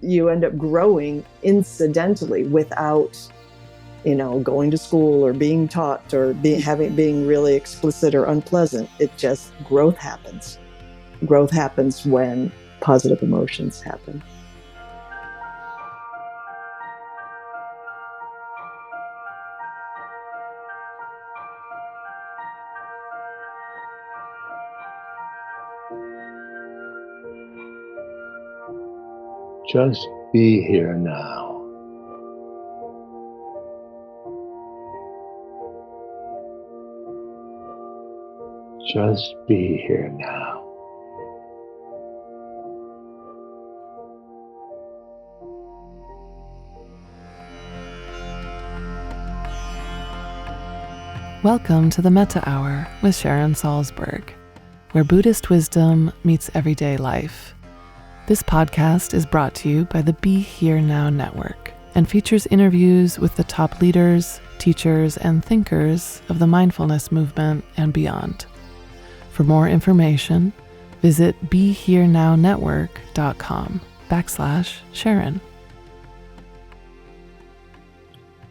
you end up growing incidentally without, going to school or being taught or being really explicit or unpleasant. It just growth happens. Growth happens when positive emotions happen. Just be here now. Just be here now. Welcome to the Metta Hour with Sharon Salzberg, where Buddhist wisdom meets everyday life. This podcast is brought to you by the Be Here Now Network and features interviews with the top leaders, teachers, and thinkers of the mindfulness movement and beyond. For more information, visit BeHereNowNetwork.com/Sharon.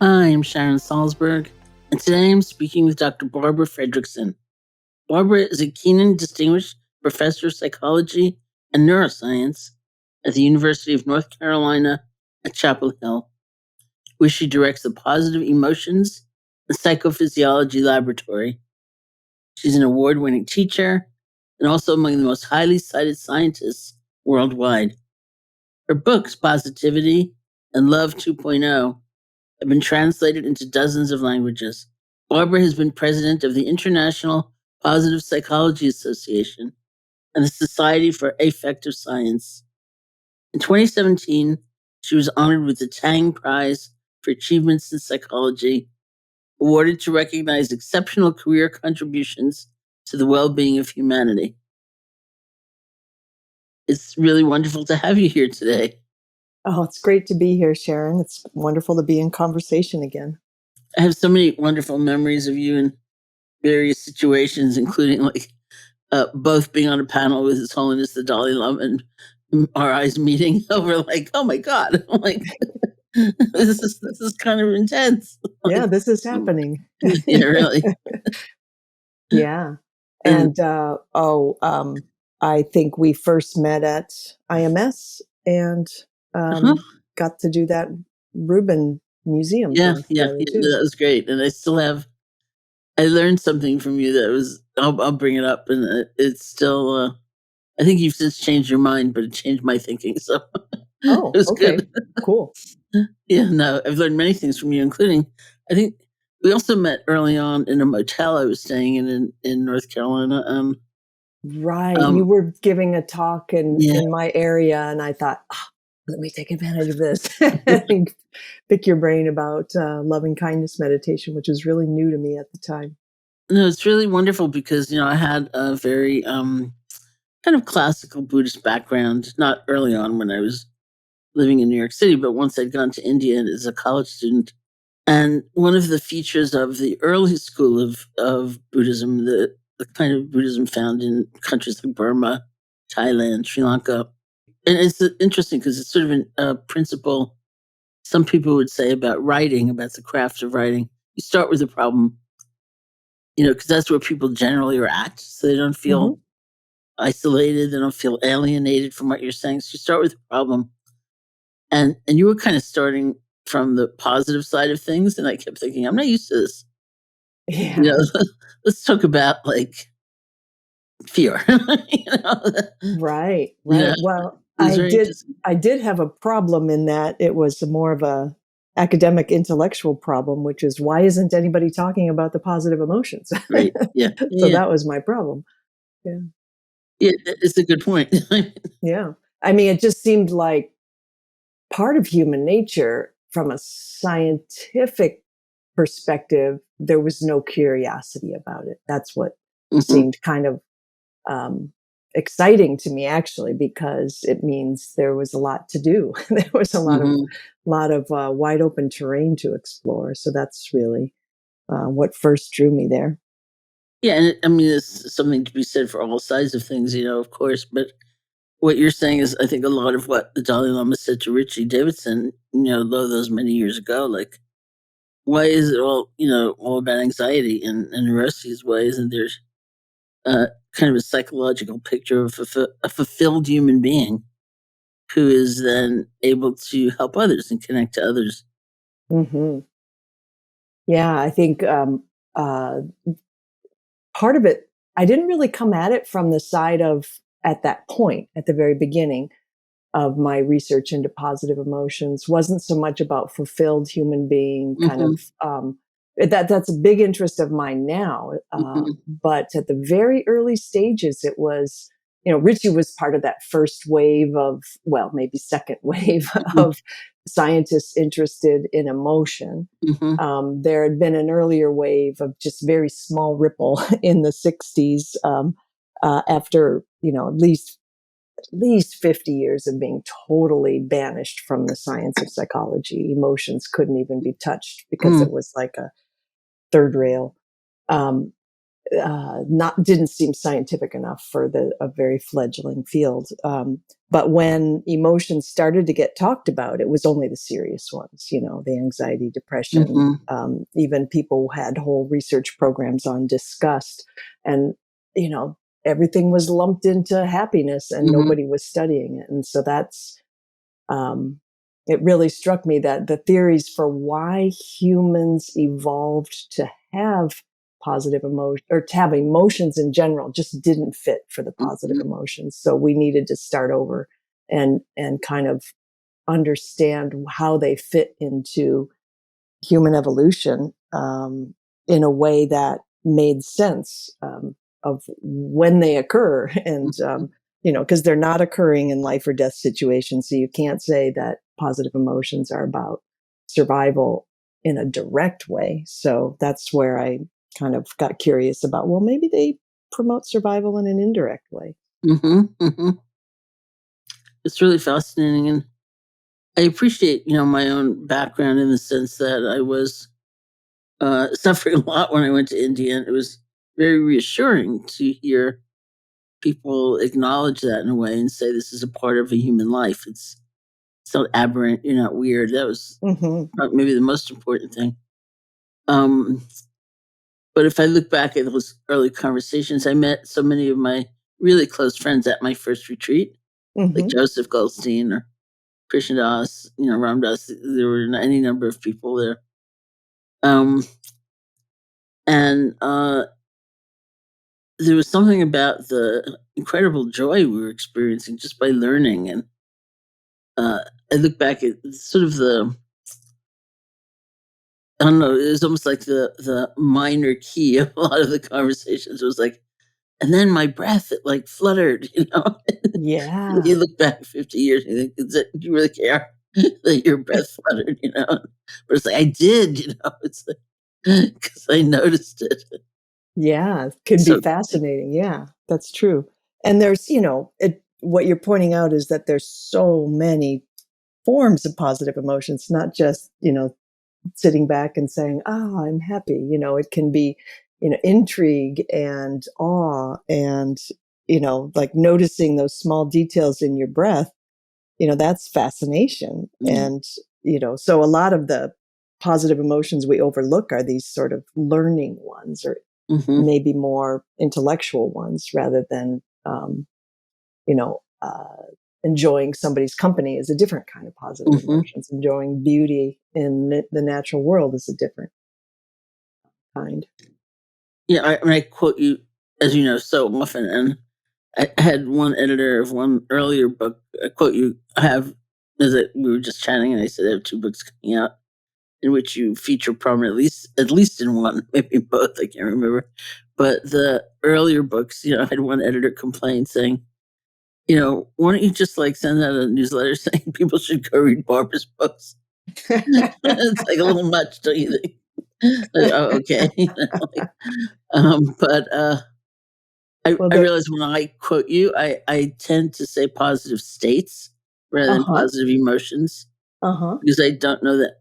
I'm Sharon Salzberg, and today I'm speaking with Dr. Barbara Fredrickson. Barbara is a Kenan Distinguished Professor of Psychology and Neuroscience at the University of North Carolina at Chapel Hill, where she directs the Positive Emotions and Psychophysiology Laboratory. She's an award-winning teacher and also among the most highly cited scientists worldwide. Her books, Positivity and Love 2.0, have been translated into dozens of languages. Barbara has been president of the International Positive Psychology Association and the Society for Affective Science. In 2017, she was honored with the Tang Prize for Achievements in Psychology, awarded to recognize exceptional career contributions to the well-being of humanity. It's really wonderful to have you here today. Oh, it's great to be here, Sharon. It's wonderful to be in conversation again. I have so many wonderful memories of you in various situations, including both being on a panel with His Holiness the Dalai Lama and our eyes meeting over oh my God, I'm like, this is kind of intense. Yeah, this is happening. Yeah, really. Yeah. And I think we first met at IMS and got to do that Rubin Museum thing together too. That was great. And I learned something from you that was, I'll bring it up, and it's still, I think you've since changed your mind, but it changed my thinking. So it was okay. Good. Cool. Yeah, no, I've learned many things from you, including, I think we also met early on in a motel I was staying in North Carolina. Right. You were giving a talk in my area, and I thought, let me take advantage of this. Pick your brain about loving kindness meditation, which was really new to me at the time. No, it's really wonderful because, I had a very kind of classical Buddhist background, not early on when I was living in New York City, but once I'd gone to India as a college student. And one of the features of the early school of Buddhism, the kind of Buddhism found in countries like Burma, Thailand, Sri Lanka, and it's interesting because it's sort of a principle some people would say about writing, about the craft of writing. You start with a problem, because that's where people generally are at, so they don't feel isolated, they don't feel alienated from what you're saying. So you start with a problem. And you were kind of starting from the positive side of things, and I kept thinking, I'm not used to this. Yeah. Let's talk about fear. Right. Well, I did have a problem in that it was more of a academic intellectual problem, which is why isn't anybody talking about the positive emotions? Right. Yeah. So that was my problem. Yeah. Yeah, it's a good point. Yeah. I mean, it just seemed like part of human nature from a scientific perspective, there was no curiosity about it. That's what seemed kind of exciting to me, actually, because it means there was a lot to do. There was a lot of wide open terrain to explore. So that's really what first drew me there. Yeah, and there's something to be said for all sides of things, of course. But what you're saying is, I think, a lot of what the Dalai Lama said to Richie Davidson, though those many years ago, like, why is it all about anxiety and neuroses? Why isn't there kind of a psychological picture of a fulfilled human being who is then able to help others and connect to others? Hmm. Yeah, I think uh, part of it, I didn't really come at it from the side of, at that point, at the very beginning of my research into positive emotions, wasn't so much about fulfilled human being kind Mm-hmm. of, that's a big interest of mine now. Mm-hmm. But at the very early stages, it was, Richie was part of that first wave of, well, maybe second wave of scientists interested in emotion. Mm-hmm. There had been an earlier wave of just very small ripple in the 60s, after, at least 50 years of being totally banished from the science of psychology. Emotions couldn't even be touched because Mm-hmm. it was like a third rail. Um, not didn't seem scientific enough for a very fledgling field. But when emotions started to get talked about, it was only the serious ones, the anxiety, depression. Mm-hmm. Even people had whole research programs on disgust, and you know everything was lumped into happiness, and Mm-hmm. nobody was studying it. And so that's it really struck me that the theories for why humans evolved to have positive emotion, or to have emotions in general, just didn't fit for the positive Mm-hmm. emotions. So we needed to start over and kind of understand how they fit into human evolution, in a way that made sense, of when they occur. And because they're not occurring in life or death situations, so you can't say that positive emotions are about survival in a direct way. So that's where I kind of got curious about, well, maybe they promote survival in an indirect way. Mm-hmm. Mm-hmm. It's really fascinating, and I appreciate my own background in the sense that I was suffering a lot when I went to India, and it was very reassuring to hear people acknowledge that in a way and say this is a part of a human life. It's not aberrant. You're not weird. That was Hmm. maybe the most important thing. Um, but if I look back at those early conversations, I met so many of my really close friends at my first retreat, like Hmm. Joseph Goldstein or Krishna Das, Ram Das. There were any number of people there. Um, and there was something about the incredible joy we were experiencing just by learning. And I look back at sort of I don't know, it was almost like the minor key of a lot of the conversations. It was like, and then my breath, it like fluttered. Yeah. You look back 50 years and you think, do you really care that your breath fluttered? But it's like, I did. It's like, because I noticed it. Yeah, it could be So, fascinating. Yeah, that's true. And there's, what you're pointing out is that there's so many forms of positive emotions, not just, sitting back and saying, "Ah, I'm happy." It can be, intrigue and awe and, like noticing those small details in your breath, that's fascination. mm, And, so a lot of the positive emotions we overlook are these sort of learning ones, or mhm, maybe more intellectual ones, rather than you know enjoying somebody's company is a different kind of positive mhm. emotions. Enjoying beauty in the natural world is a different kind. Yeah, I quote you, as you know, so often. And I had one editor of one earlier book. I quote you. I have, as we were just chatting, and I said I have two books coming out in which you feature prominently, at least in one, maybe both. I can't remember. But the earlier books, I had one editor complain saying, why don't you just like send out a newsletter saying people should go read Barbara's books? It's like a little much, don't you think? Like, oh, okay. But Well, I there. realize when I quote you, I tend to say positive states rather Uh than huh. positive emotions, Uh huh. because I don't know that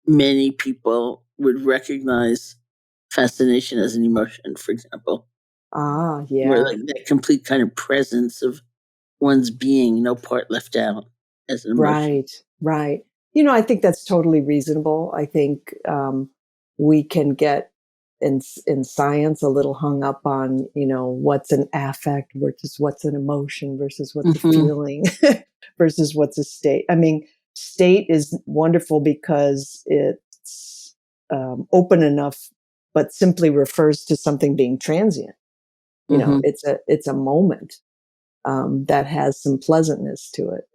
many people would recognize fascination as an emotion, for example, Ah, where yeah. like that complete kind of presence of one's being, no part left out as an emotion. Right. I think that's totally reasonable. I think we can get in science a little hung up on, what's an affect versus what's an emotion versus what's a feeling versus what's a state. I mean, state is wonderful because it's open enough, but simply refers to something being transient. It's a moment that has some pleasantness to it.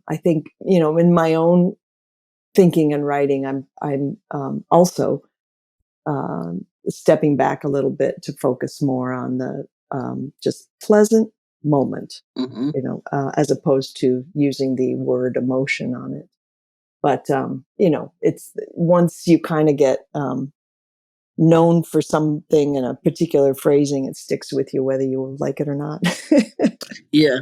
I think, in my own thinking and writing, I'm also stepping back a little bit to focus more on the just pleasant moment, as opposed to using the word emotion on it. But it's once you kind of get known for something in a particular phrasing, it sticks with you whether you like it or not. Yeah.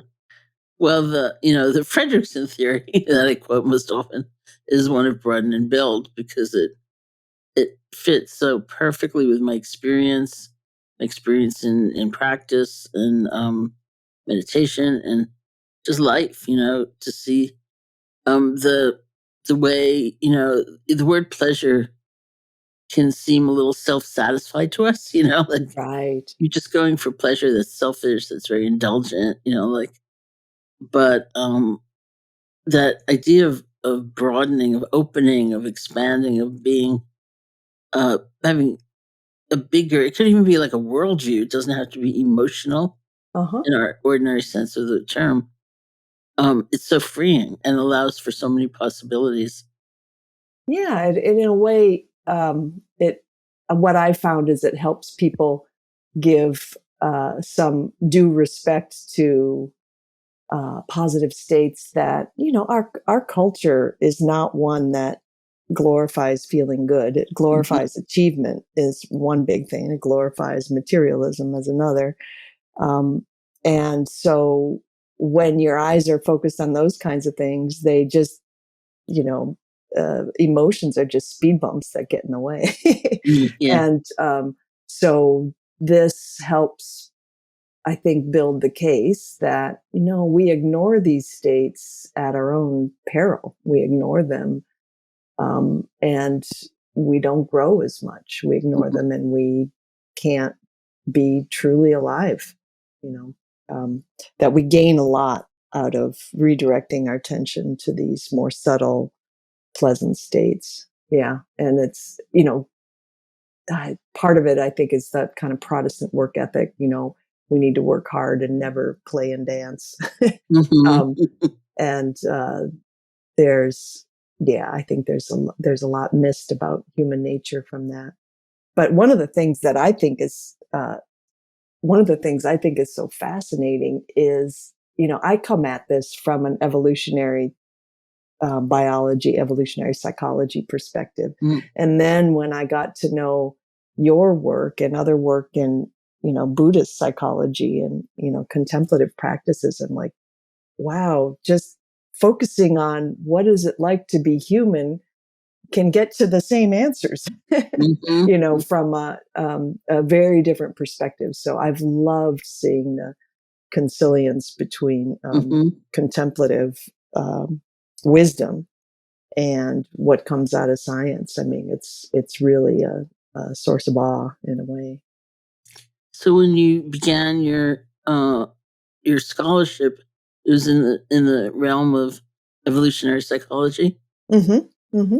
Well, the Fredrickson theory that I quote most often is one of Broaden and Build, because it fits so perfectly with my experience in practice and meditation and just life. To see the way the word pleasure can seem a little self-satisfied to us. Like Right. you're just going for pleasure that's selfish, that's very indulgent. But that idea of broadening, of opening, of expanding, of being having a bigger, it could even be like a worldview. It doesn't have to be emotional Uh-huh. in our ordinary sense of the term. It's so freeing and allows for so many possibilities. Yeah, in a way, it what I found is it helps people give some due respect to positive states that our culture is not one that glorifies feeling good. It glorifies achievement is one big thing. It glorifies materialism as another. And so when your eyes are focused on those kinds of things, they just you know, emotions are just speed bumps that get in the way. Yeah. And so this helps, I think, build the case that, we ignore these states at our own peril. We ignore them and we don't grow as much. We ignore them and we can't be truly alive, that we gain a lot out of redirecting our attention to these more subtle pleasant states. Yeah. And it's, part of it, I think, is that kind of Protestant work ethic. We need to work hard and never play and dance. um, and I think there's a lot missed about human nature from that. But one of the things I think is so fascinating is, I come at this from an evolutionary biology, evolutionary psychology perspective. And then when I got to know your work and other work in, Buddhist psychology and, contemplative practices, I'm like, wow, just focusing on what is it like to be human can get to the same answers, from a very different perspective. So I've loved seeing the consilience between contemplative wisdom and what comes out of science. I mean, it's really a source of awe in a way. So when you began your scholarship, it was in the realm of evolutionary psychology. Mm-hmm. Mm-hmm.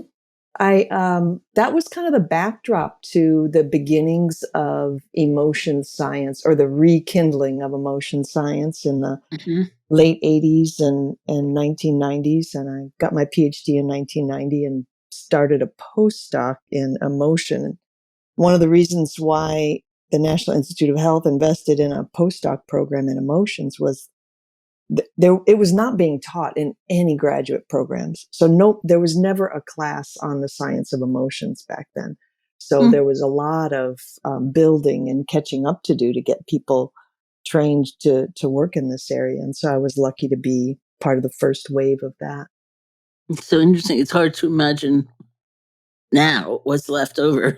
That was kind of the backdrop to the beginnings of emotion science, or the rekindling of emotion science in the late 80s and 1990s. And I got my PhD in 1990 and started a postdoc in emotion. One of the reasons why the National Institute of Health invested in a postdoc program in emotions was it was not being taught in any graduate programs. So there was never a class on the science of emotions back then. So there was a lot of building and catching up to do to get people trained to work in this area. And so I was lucky to be part of the first wave of that. It's so interesting. It's hard to imagine now what's left over.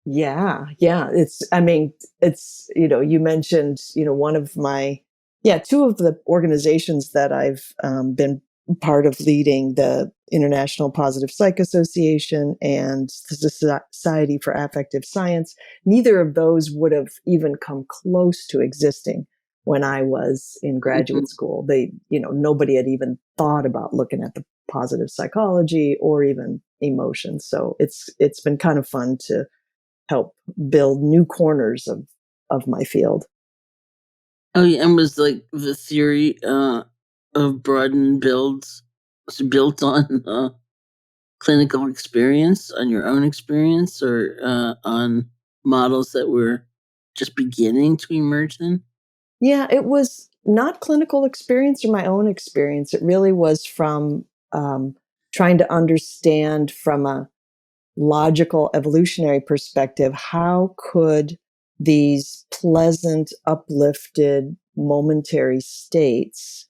Yeah. It's, you mentioned, one of my Yeah, two of the organizations that I've been part of leading, the International Positive Psych Association and the Society for Affective Science, neither of those would have even come close to existing when I was in graduate school. Nobody had even thought about looking at the positive psychology or even emotions. So it's been kind of fun to help build new corners of my field. Oh, yeah, and was like the theory of Broaden Builds was it built on clinical experience, on your own experience, or on models that were just beginning to emerge then? Yeah, it was not clinical experience or my own experience. It really was from trying to understand from a logical evolutionary perspective, how could these pleasant, uplifted, momentary states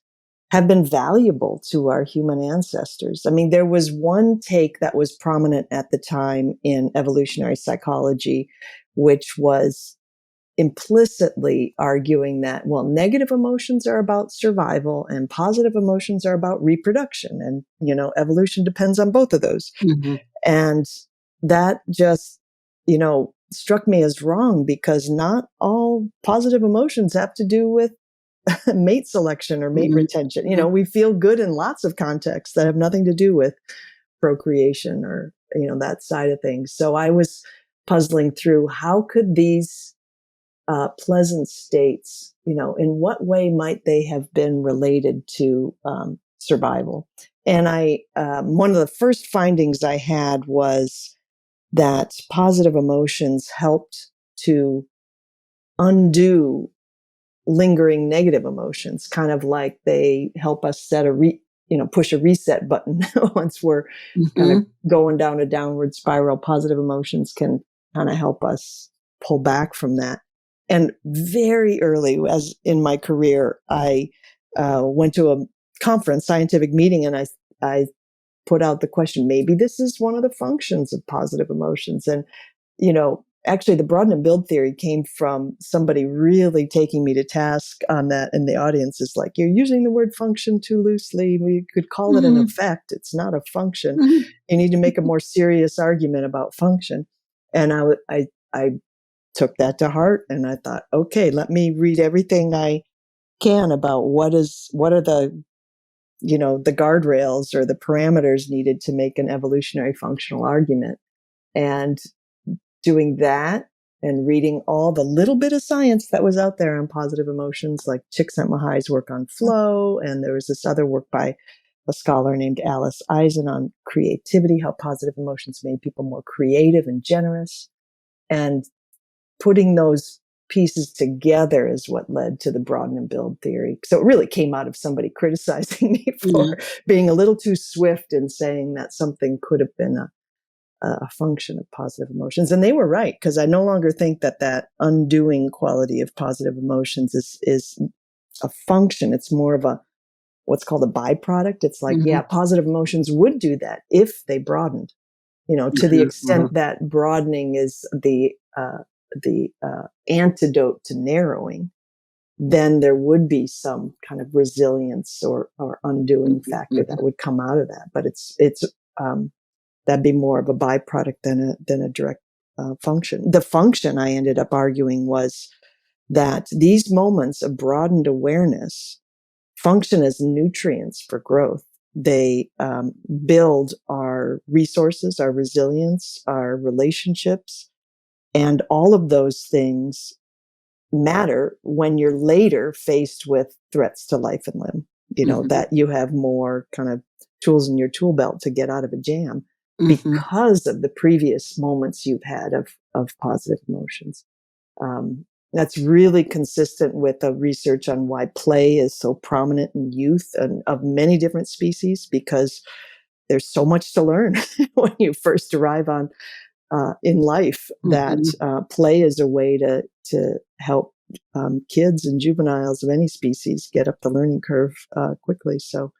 have been valuable to our human ancestors? I mean, there was one take that was prominent at the time in evolutionary psychology, which was implicitly arguing that, well, negative emotions are about survival and positive emotions are about reproduction. And, evolution depends on both of those. Mm-hmm. And that just, struck me as wrong, because not all positive emotions have to do with mate selection or mate retention. We feel good in lots of contexts that have nothing to do with procreation or, that side of things. So I was puzzling through, how could these pleasant states, in what way might they have been related to survival? And one of the first findings I had was that positive emotions helped to undo lingering negative emotions, kind of like they help us push a reset button once we're kind of going down a downward spiral. Positive emotions can kind of help us pull back from that. And very early, as in my career, I went to a conference, scientific meeting, and I put out the question, maybe this is one of the functions of positive emotions. And, actually the Broaden Build Theory came from somebody really taking me to task on that. And the audience is like, you're using the word function too loosely. We could call it an effect. It's not a function. You need to make a more serious argument about function. And I took that to heart, and I thought, okay, let me read everything I can about what are the the guardrails or the parameters needed to make an evolutionary functional argument. And doing that and reading all the little bit of science that was out there on positive emotions, like Csikszentmihalyi's work on flow. And there was this other work by a scholar named Alice Eisen on creativity, how positive emotions made people more creative and generous. And putting those pieces together is what led to the Broaden and Build theory. So it really came out of somebody criticizing me for being a little too swift in saying that something could have been a function of positive emotions. And they were right, because I no longer think that undoing quality of positive emotions is a function. It's more of what's called a byproduct. It's like, positive emotions would do that if they broadened, to the extent that broadening is the antidote to narrowing, then there would be some kind of resilience or undoing factor that would come out of that. But it's that'd be more of a byproduct than a direct function. The function, I ended up arguing, was that these moments of broadened awareness function as nutrients for growth. They build our resources, our resilience, our relationships, and all of those things matter when you're later faced with threats to life and limb, that you have more kind of tools in your tool belt to get out of a jam because of the previous moments you've had of positive emotions. That's really consistent with the research on why play is so prominent in youth and of many different species, because there's so much to learn when you first arrive on in life, that play is a way to help kids and juveniles of any species get up the learning curve quickly. So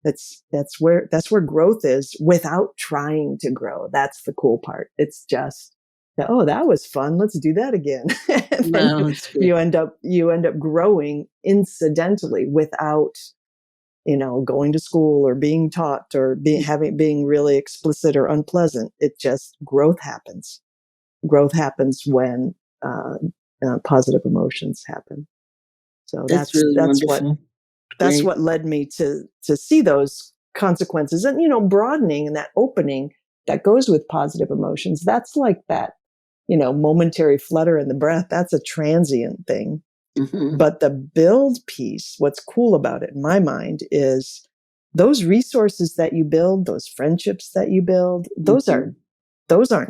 that's where growth is without trying to grow. That's the cool part. It's just oh, that was fun. Let's do that again. And then No, that's great. you end up growing incidentally without, going to school or being taught or being really explicit or unpleasant. It just growth happens. Growth happens when positive emotions happen. So That's really wonderful. that's Great. what led me to see those consequences, and broadening and that opening that goes with positive emotions. That's like that, momentary flutter in the breath. That's a transient thing. Mm-hmm. But the build piece, what's cool about it in my mind is those resources that you build, those friendships that you build, those aren't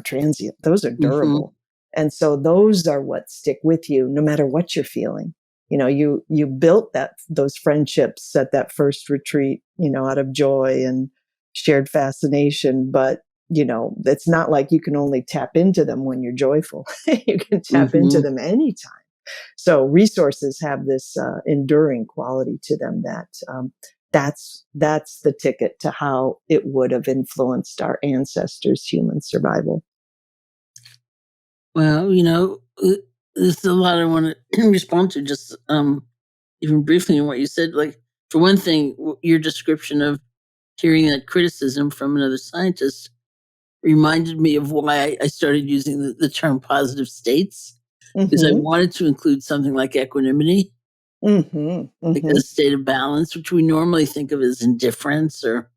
transient. Those are durable. Mm-hmm. And so those are what stick with you no matter what you're feeling. You built those friendships at that first retreat, out of joy and shared fascination, but it's not like you can only tap into them when you're joyful. You can tap into them anytime. So resources have this enduring quality to them that's the ticket to how it would have influenced our ancestors' human survival. Well, there's a lot I want to respond to, just even briefly in what you said. Like, for one thing, your description of hearing that criticism from another scientist reminded me of why I started using the term positive states, because I wanted to include something like equanimity, like a state of balance, which we normally think of as indifference or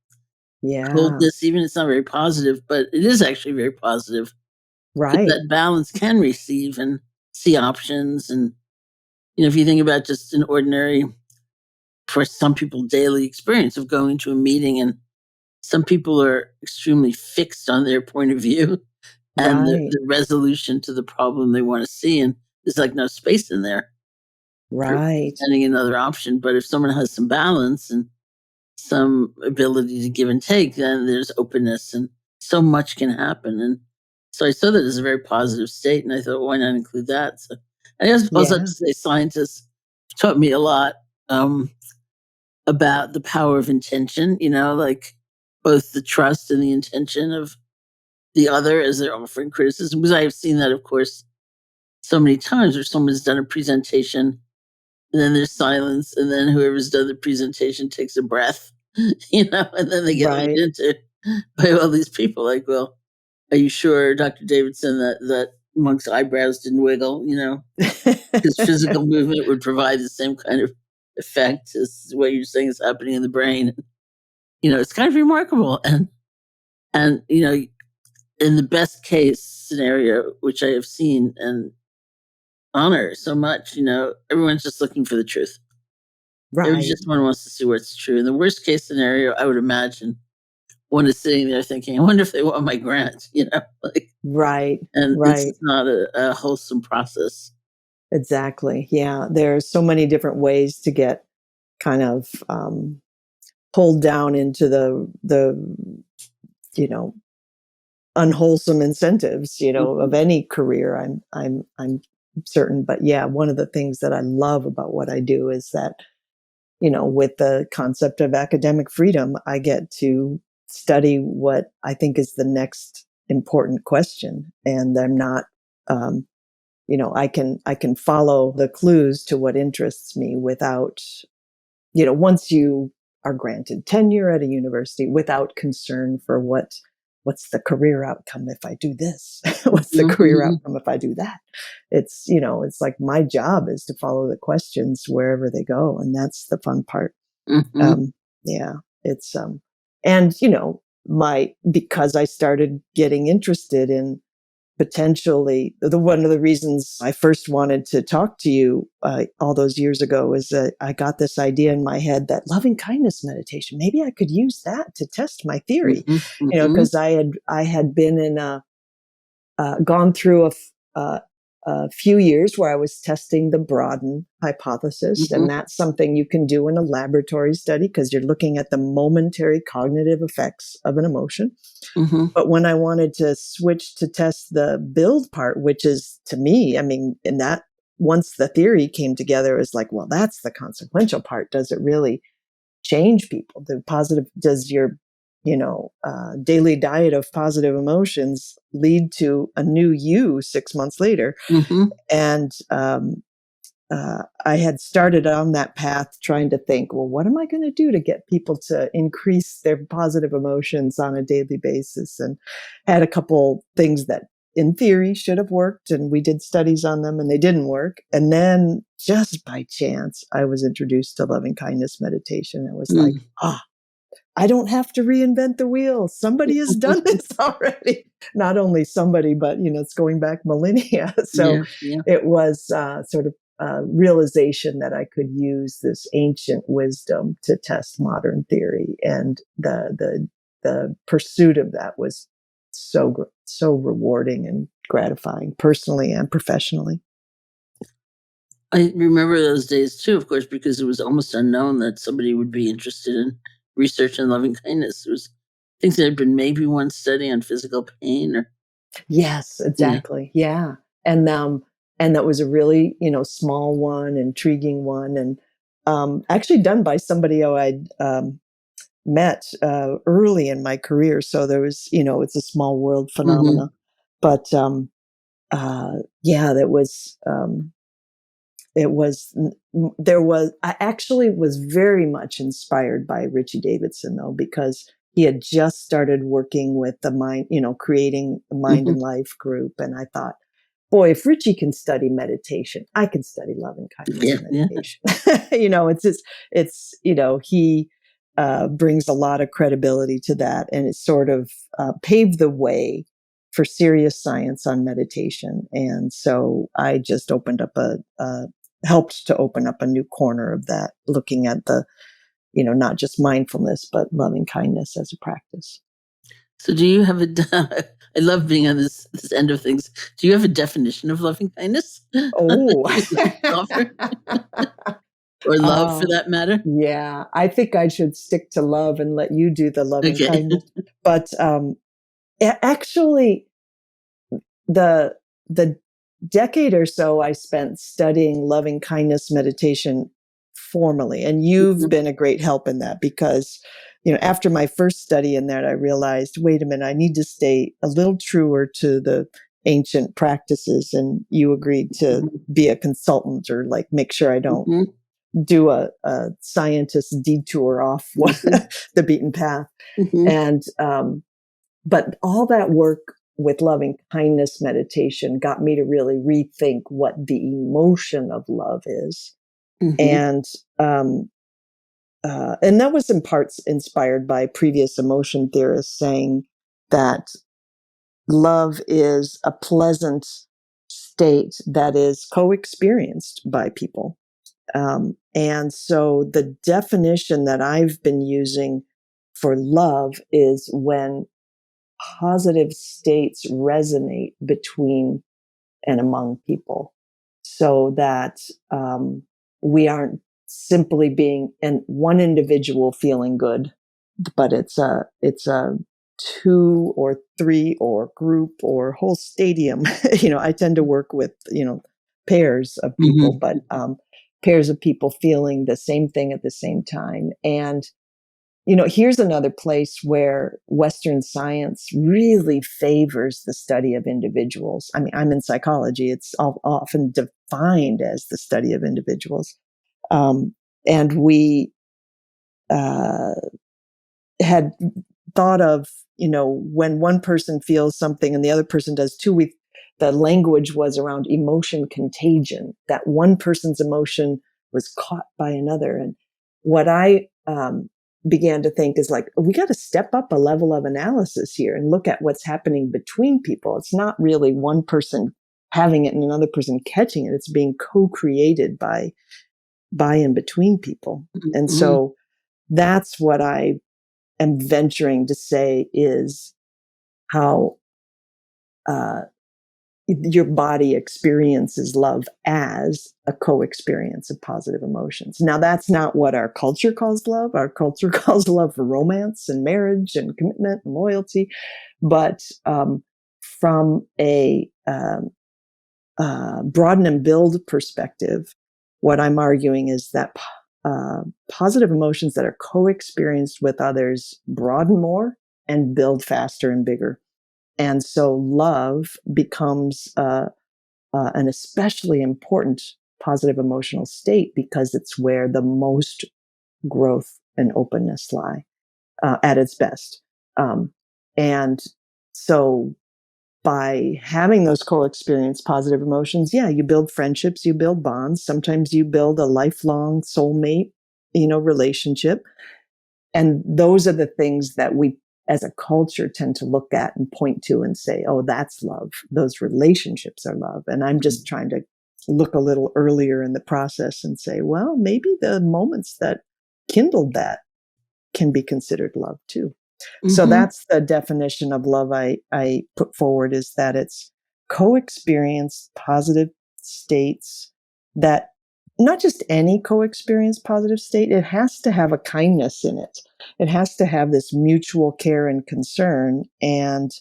coldness. Even it's not very positive, but it is actually very positive. Right. That balance can receive and see options. And, if you think about just an ordinary, for some people, daily experience of going to a meeting, and some people are extremely fixed on their point of view and the resolution to the problem they want to see. And there's like no space in there for finding another option. But if someone has some balance and some ability to give and take, then there's openness and so much can happen. And so I saw that as a very positive state, and I thought, why not include that? So I also have to say, scientists taught me a lot about the power of intention, like both the trust and the intention of the other as they're offering criticism. Because I have seen that, of course, so many times where someone's done a presentation and then there's silence, and then whoever's done the presentation takes a breath, and then they get leaned into by all these people. Like, well, are you sure, Dr. Davidson, that Monk's eyebrows didn't wiggle? Because physical movement would provide the same kind of effect as what you're saying is happening in the brain. It's kind of remarkable, and in the best case scenario, which I have seen and honor so much, everyone's just looking for the truth. Every just one wants to see what's true. In the worst case scenario, I would imagine one is sitting there thinking, I wonder if they want my grant, and it's not a wholesome process. Exactly. Yeah. There's so many different ways to get kind of pulled down into the unwholesome incentives, of any career. I'm certain. But yeah, one of the things that I love about what I do is that, with the concept of academic freedom, I get to study what I think is the next important question. And I'm not, I can follow the clues to what interests me without, once you are granted tenure at a university, without concern for what's the career outcome if I do this? What's the career outcome if I do that? It's, it's like my job is to follow the questions wherever they go. And that's the fun part. Yeah, it's, and, because I started getting interested in potentially one of the reasons I first wanted to talk to you all those years ago is that I got this idea in my head that loving kindness meditation, maybe I could use that to test my theory, because I had been in gone through a few years where I was testing the Broaden hypothesis, and that's something you can do in a laboratory study because you're looking at the momentary cognitive effects of an emotion. But when I wanted to switch to test the build part, which is, to me, in that, once the theory came together, is like, well, that's the consequential part. Does it really change people? The positive, does your daily diet of positive emotions lead to a new you 6 months later. Mm-hmm. And I had started on that path trying to think, well, what am I going to do to get people to increase their positive emotions on a daily basis? And had a couple things that in theory should have worked, and we did studies on them and they didn't work. And then just by chance, I was introduced to loving kindness meditation. It was like, I don't have to reinvent the wheel. Somebody has done this already. Not only somebody, but it's going back millennia. So it was sort of realization that I could use this ancient wisdom to test modern theory, and the pursuit of that was so rewarding and gratifying, personally and professionally. I remember those days too, of course, because it was almost unknown that somebody would be interested in research on loving kindness. It was things that had been maybe one study on physical pain, or yes, exactly, yeah. And that was a really small one, intriguing one, and actually done by somebody who I'd met early in my career. So there was it's a small world phenomena, but that was. I actually was very much inspired by Richie Davidson, though, because he had just started working with the mind, creating a mind and life group. And I thought, boy, if Richie can study meditation, I can study loving kindness meditation. He brings a lot of credibility to that. And it sort of paved the way for serious science on meditation. And so I just helped to open up a new corner of that, looking at the, not just mindfulness, but loving kindness as a practice. So do you have I love being on this end of things. Do you have a definition of loving kindness? Oh. Or love, for that matter? Yeah, I think I should stick to love and let you do the loving kindness. But actually, the decade or so I spent studying loving kindness meditation formally, and you've been a great help in that, because after my first study in that, I realized, wait a minute, I need to stay a little truer to the ancient practices, and you agreed to be a consultant, or like make sure I don't do a scientist detour off the beaten path. And but all that work with loving kindness meditation got me to really rethink what the emotion of love is. And that was in parts inspired by previous emotion theorists saying that love is a pleasant state that is co-experienced by people. And so the definition that I've been using for love is when positive states resonate between and among people, so that we aren't simply being one individual feeling good, but it's a two or three or group or whole stadium. I tend to work with pairs of people, but pairs of people feeling the same thing at the same time. And here's another place where Western science really favors the study of individuals. I mean, I'm in psychology. It's often defined as the study of individuals. And we had thought of, when one person feels something and the other person does too, the language was around emotion contagion, that one person's emotion was caught by another. And what I began to think is like, we got to step up a level of analysis here and look at what's happening between people. It's not really one person having it and another person catching it. It's being co-created by and between people. And so that's what I am venturing to say is how your body experiences love as a co-experience of positive emotions. Now, that's not what our culture calls love. Our culture calls love for romance and marriage and commitment and loyalty. But from a broaden and build perspective, what I'm arguing is that positive emotions that are co-experienced with others broaden more and build faster and bigger. And so love becomes an especially important positive emotional state because it's where the most growth and openness lie at its best. And so by having those co-experienced positive emotions, you build friendships, you build bonds. Sometimes you build a lifelong soulmate, relationship. And those are the things that we as a culture tend to look at and point to and say, oh, that's love. Those relationships are love. And I'm just trying to look a little earlier in the process and say, well, maybe the moments that kindled that can be considered love too. So that's the definition of love I put forward, is that it's co-experienced positive states, that not just any co-experienced positive state, it has to have a kindness in it. It has to have this mutual care and concern. And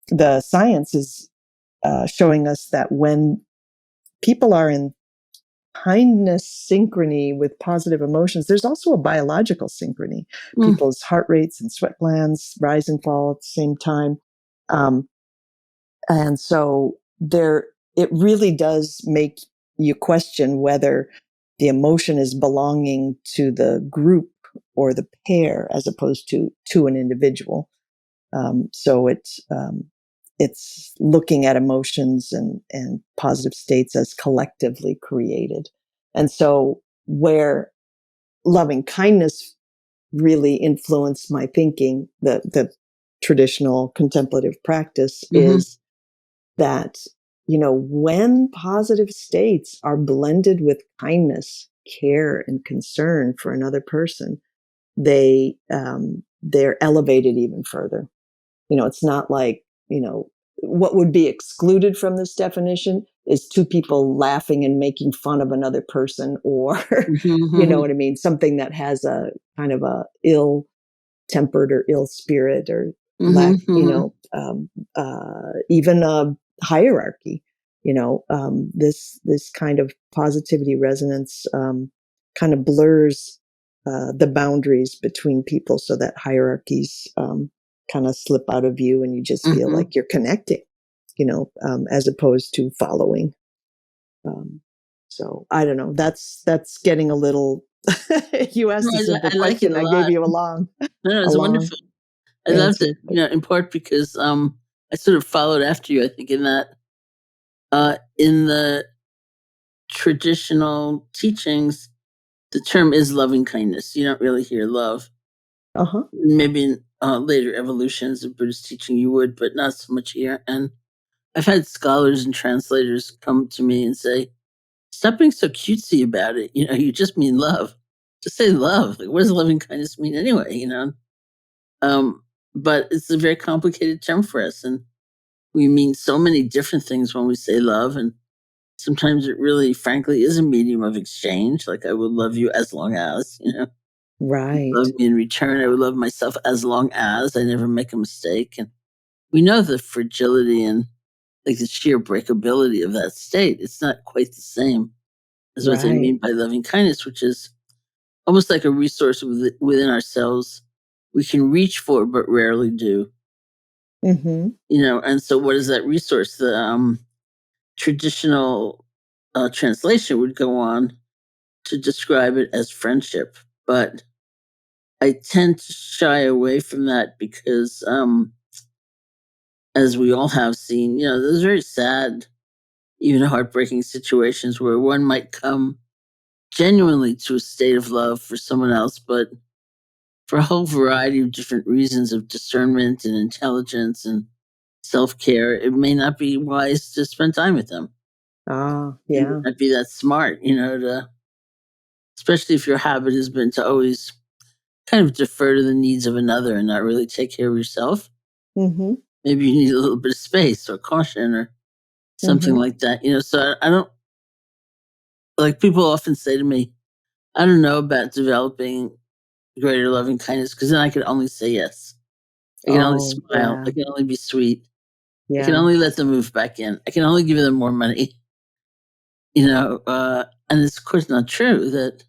the science is showing us that when people are in kindness synchrony with positive emotions, there's also a biological synchrony. People's heart rates and sweat glands rise and fall at the same time. And so it really does make you question whether the emotion is belonging to the group or the pair as opposed to an individual. So it's looking at emotions and positive states as collectively created. And so where loving kindness really influenced my thinking, the traditional contemplative practice, is that, when positive states are blended with kindness, care, and concern for another person, they're elevated even further. It's not like, what would be excluded from this definition is two people laughing and making fun of another person, or, you know what I mean? Something that has a kind of a ill-tempered or ill spirit, or lack, even a hierarchy, this kind of positivity resonance kind of blurs the boundaries between people, so that hierarchies kind of slip out of view, and you just feel like you're connecting, as opposed to following. So I don't know. That's getting a little. You asked a simple question. I gave you a long. No, it's wonderful. I loved it. In part because I sort of followed after you. I think in that in the traditional teachings, the term is loving kindness. You don't really hear love. Maybe in later evolutions of Buddhist teaching you would, but not so much here. And I've had scholars and translators come to me and say, stop being so cutesy about it. You just mean love. Just say love. Like, what does loving kindness mean anyway? But it's a very complicated term for us. And we mean so many different things when we say love. And sometimes it really, frankly, is a medium of exchange. Like, I would love you as long as, Right. Love me in return. I would love myself as long as I never make a mistake. And we know the fragility and like the sheer breakability of that state. It's not quite the same as what they mean by loving kindness, which is almost like a resource within ourselves we can reach for but rarely do. And so what is that resource? The traditional translation would go on to describe it as friendship, but I tend to shy away from that because, as we all have seen, there's very sad, even heartbreaking situations where one might come genuinely to a state of love for someone else, but for a whole variety of different reasons of discernment and intelligence and self-care, it may not be wise to spend time with them. Yeah. It would not be that smart, especially if your habit has been to always kind of defer to the needs of another and not really take care of yourself. Maybe you need a little bit of space or caution or something like that. So I don't, like, people often say to me, I don't know about developing greater loving kindness, because then I can only say yes. I can only smile. I can only be sweet. I can only let them move back in. I can only give them more money. And it's of course not true that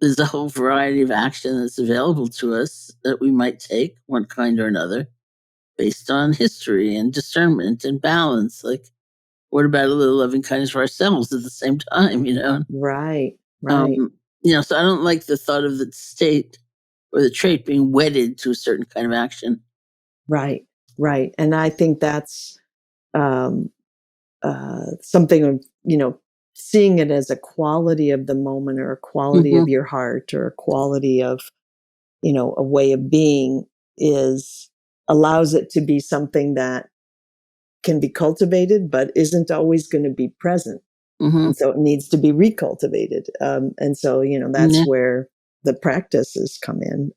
there's a whole variety of action that's available to us that we might take, one kind or another, based on history and discernment and balance. Like, what about a little loving kindness for ourselves at the same time, Right. Um, so I don't like the thought of the state or the trait being wedded to a certain kind of action. Right. And I think that's something of, seeing it as a quality of the moment, or a quality of your heart, or a quality of, a way of being, allows it to be something that can be cultivated, but isn't always going to be present. And so it needs to be recultivated. And so, that's where the practices come in.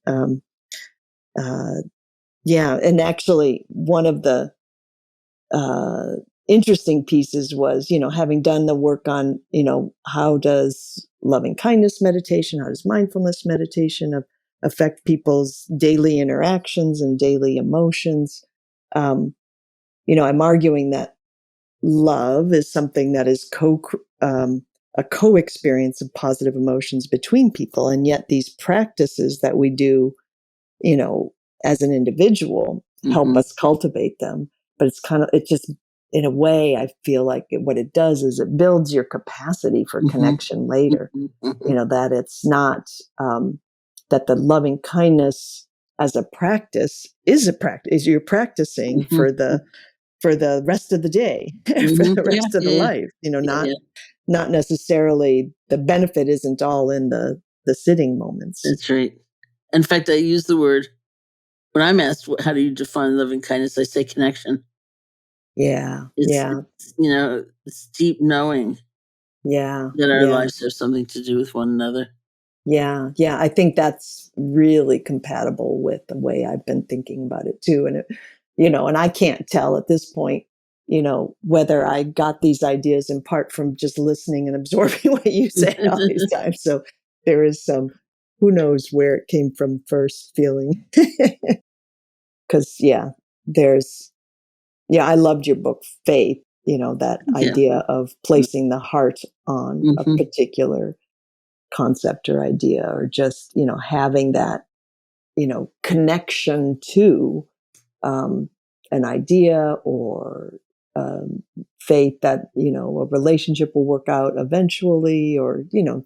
And actually, one of the interesting pieces was, having done the work on, how does loving kindness meditation, how does mindfulness meditation affect people's daily interactions and daily emotions? I'm arguing that love is something that is a co-experience of positive emotions between people, and yet these practices that we do, as an individual, help us cultivate them. But it just, in a way, I feel like what it does is it builds your capacity for connection later. That it's not that the loving kindness as a practice is a practice. You're practicing for the rest of the day, for the rest of the life. Not necessarily, the benefit isn't all in the sitting moments. That's right. In fact, I use the word, when I'm asked, how do you define loving kindness, I say connection. Yeah. It's deep knowing that our lives have something to do with one another. Yeah. I think that's really compatible with the way I've been thinking about it too. And and I can't tell at this point, whether I got these ideas in part from just listening and absorbing what you say all these times. So there is some, who knows where it came from first, feeling. Because I loved your book, Faith, that idea of placing the heart on a particular concept or idea, or just, having that, connection to an idea, or faith that, a relationship will work out eventually, or,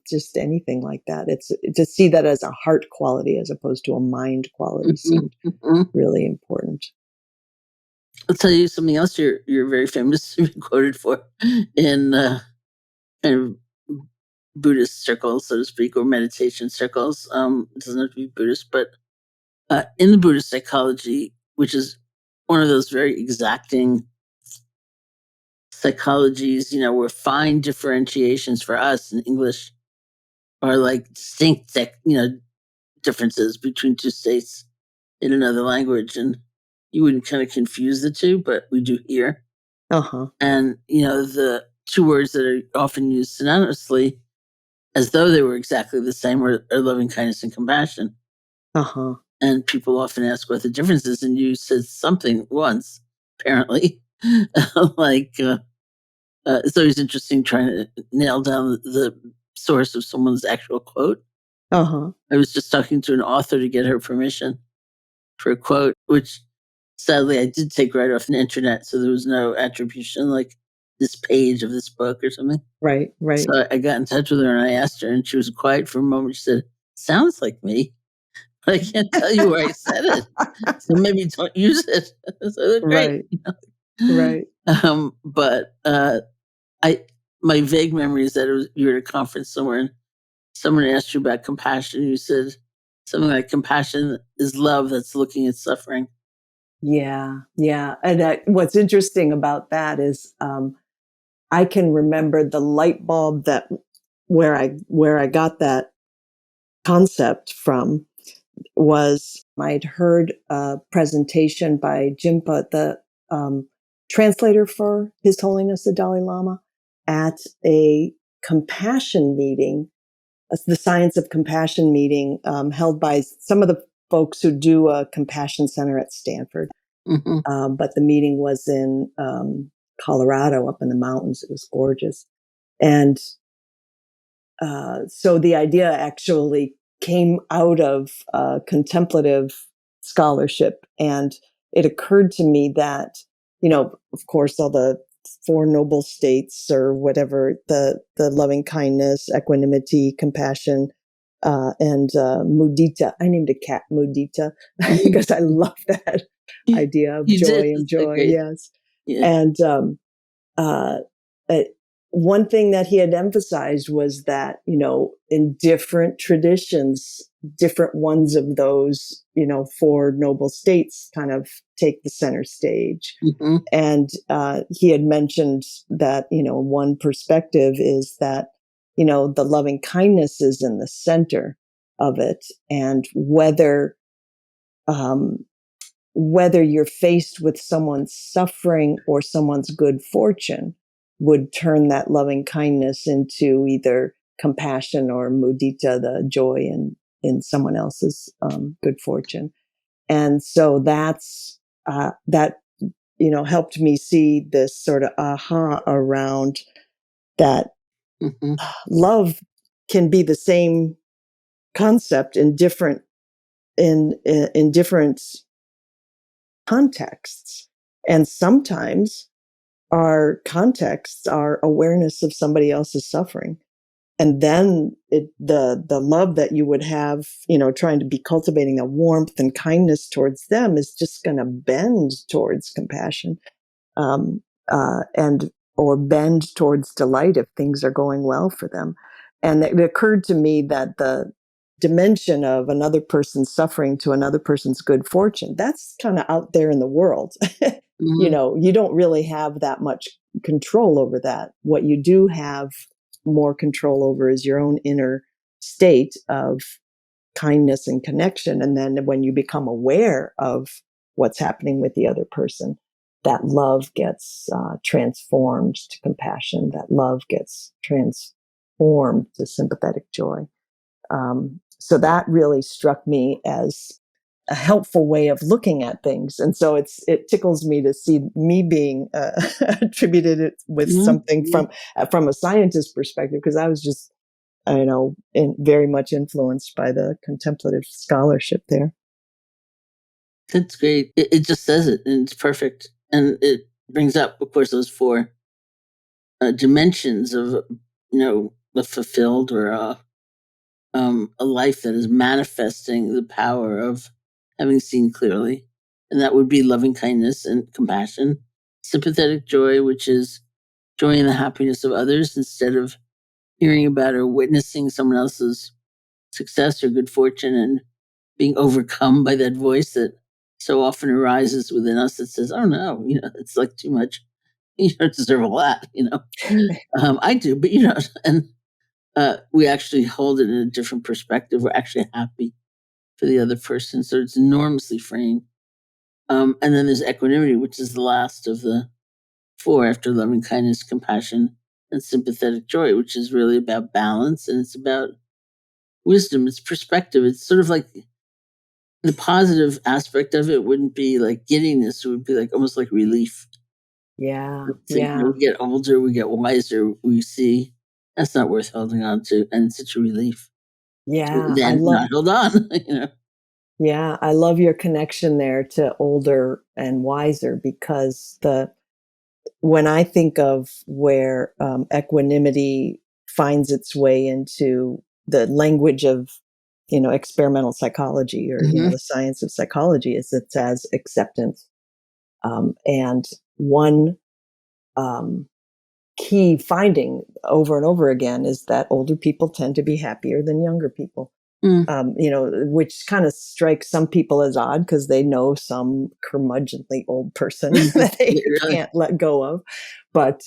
just anything like that. It's to see that as a heart quality as opposed to a mind quality seemed really important. I'll tell you something else you're very famous to be quoted for in kind of Buddhist circles, so to speak, or meditation circles. It doesn't have to be Buddhist, but in the Buddhist psychology, which is one of those very exacting psychologies, where fine differentiations for us in English are like distinct, differences between two states in another language, and you wouldn't kind of confuse the two, but we do here. And the two words that are often used synonymously, as though they were exactly the same, are loving kindness and compassion. And people often ask what the difference is, and you said something once, apparently, like it's always interesting trying to nail down the source of someone's actual quote. I was just talking to an author to get her permission for a quote, which sadly I did take right off the internet, so there was no attribution like this page of this book or something. Right. So I got in touch with her and I asked her, and she was quiet for a moment. She said, "Sounds like me. I can't tell you where I said it, so maybe don't use it." So great. Right. But my vague memory is that you were at a conference somewhere, and someone asked you about compassion. You said something like, "Compassion is love that's looking at suffering." Yeah. And what's interesting about that is, I can remember the light bulb where I got that concept from was, I'd heard a presentation by Jimpa, the translator for His Holiness the Dalai Lama, at a compassion meeting, the Science of Compassion meeting, held by some of the folks who do a compassion center at Stanford. But the meeting was in Colorado, up in the mountains. It was gorgeous. And so the idea actually came out of contemplative scholarship, and it occurred to me that, of course, all the Four Noble States or whatever, the loving kindness, equanimity, compassion, and Mudita. I named a cat Mudita because I love that idea of joy and joy. Yes. Yeah. And one thing that he had emphasized was that, in different traditions, different ones of those, Four Noble States kind of take the center stage. Mm-hmm. And he had mentioned that, one perspective is that, the loving kindness is in the center of it. And whether you're faced with someone's suffering or someone's good fortune would turn that loving kindness into either compassion or mudita, the joy in someone else's good fortune. And so that's that helped me see this sort of aha around that. Mm-hmm. Love can be the same concept in different contexts. And sometimes our contexts are awareness of somebody else's suffering. And then the love that you would have, trying to be cultivating a warmth and kindness towards them is just going to bend towards compassion, or bend towards delight if things are going well for them. And it occurred to me that the dimension of another person's suffering to another person's good fortune, that's kind of out there in the world. Mm-hmm. You don't really have that much control over that. What you do have more control over is your own inner state of kindness and connection. And then when you become aware of what's happening with the other person, that love gets transformed to compassion. That love gets transformed to sympathetic joy. So that really struck me as a helpful way of looking at things. And so it tickles me to see me being attributed it with something from a scientist perspective, because I was just, very much influenced by the contemplative scholarship there. That's great. It just says it, and it's perfect. And it brings up, of course, those four dimensions of, the fulfilled or a life that is manifesting the power of having seen clearly. And that would be loving kindness and compassion. Sympathetic joy, which is joy in the happiness of others instead of hearing about or witnessing someone else's success or good fortune and being overcome by that voice that so often arises within us that says, oh no, it's like too much. You don't deserve all that, I do, but and we actually hold it in a different perspective. We're actually happy for the other person. So it's enormously freeing. And then there's equanimity, which is the last of the four after loving kindness, compassion, and sympathetic joy, which is really about balance, and it's about wisdom. It's perspective. It's sort of like the positive aspect of it wouldn't be like giddiness. It would be like almost like relief. Yeah. We get older, we get wiser, we see that's not worth holding on to, and it's such a relief. Yeah. Then not hold on, Yeah, I love your connection there to older and wiser, because when I think of where equanimity finds its way into the language of experimental psychology, or the science of psychology, is it's as acceptance. And one key finding over and over again is that older people tend to be happier than younger people. Which kind of strikes some people as odd because they know some curmudgeonly old person that they can't let go of. But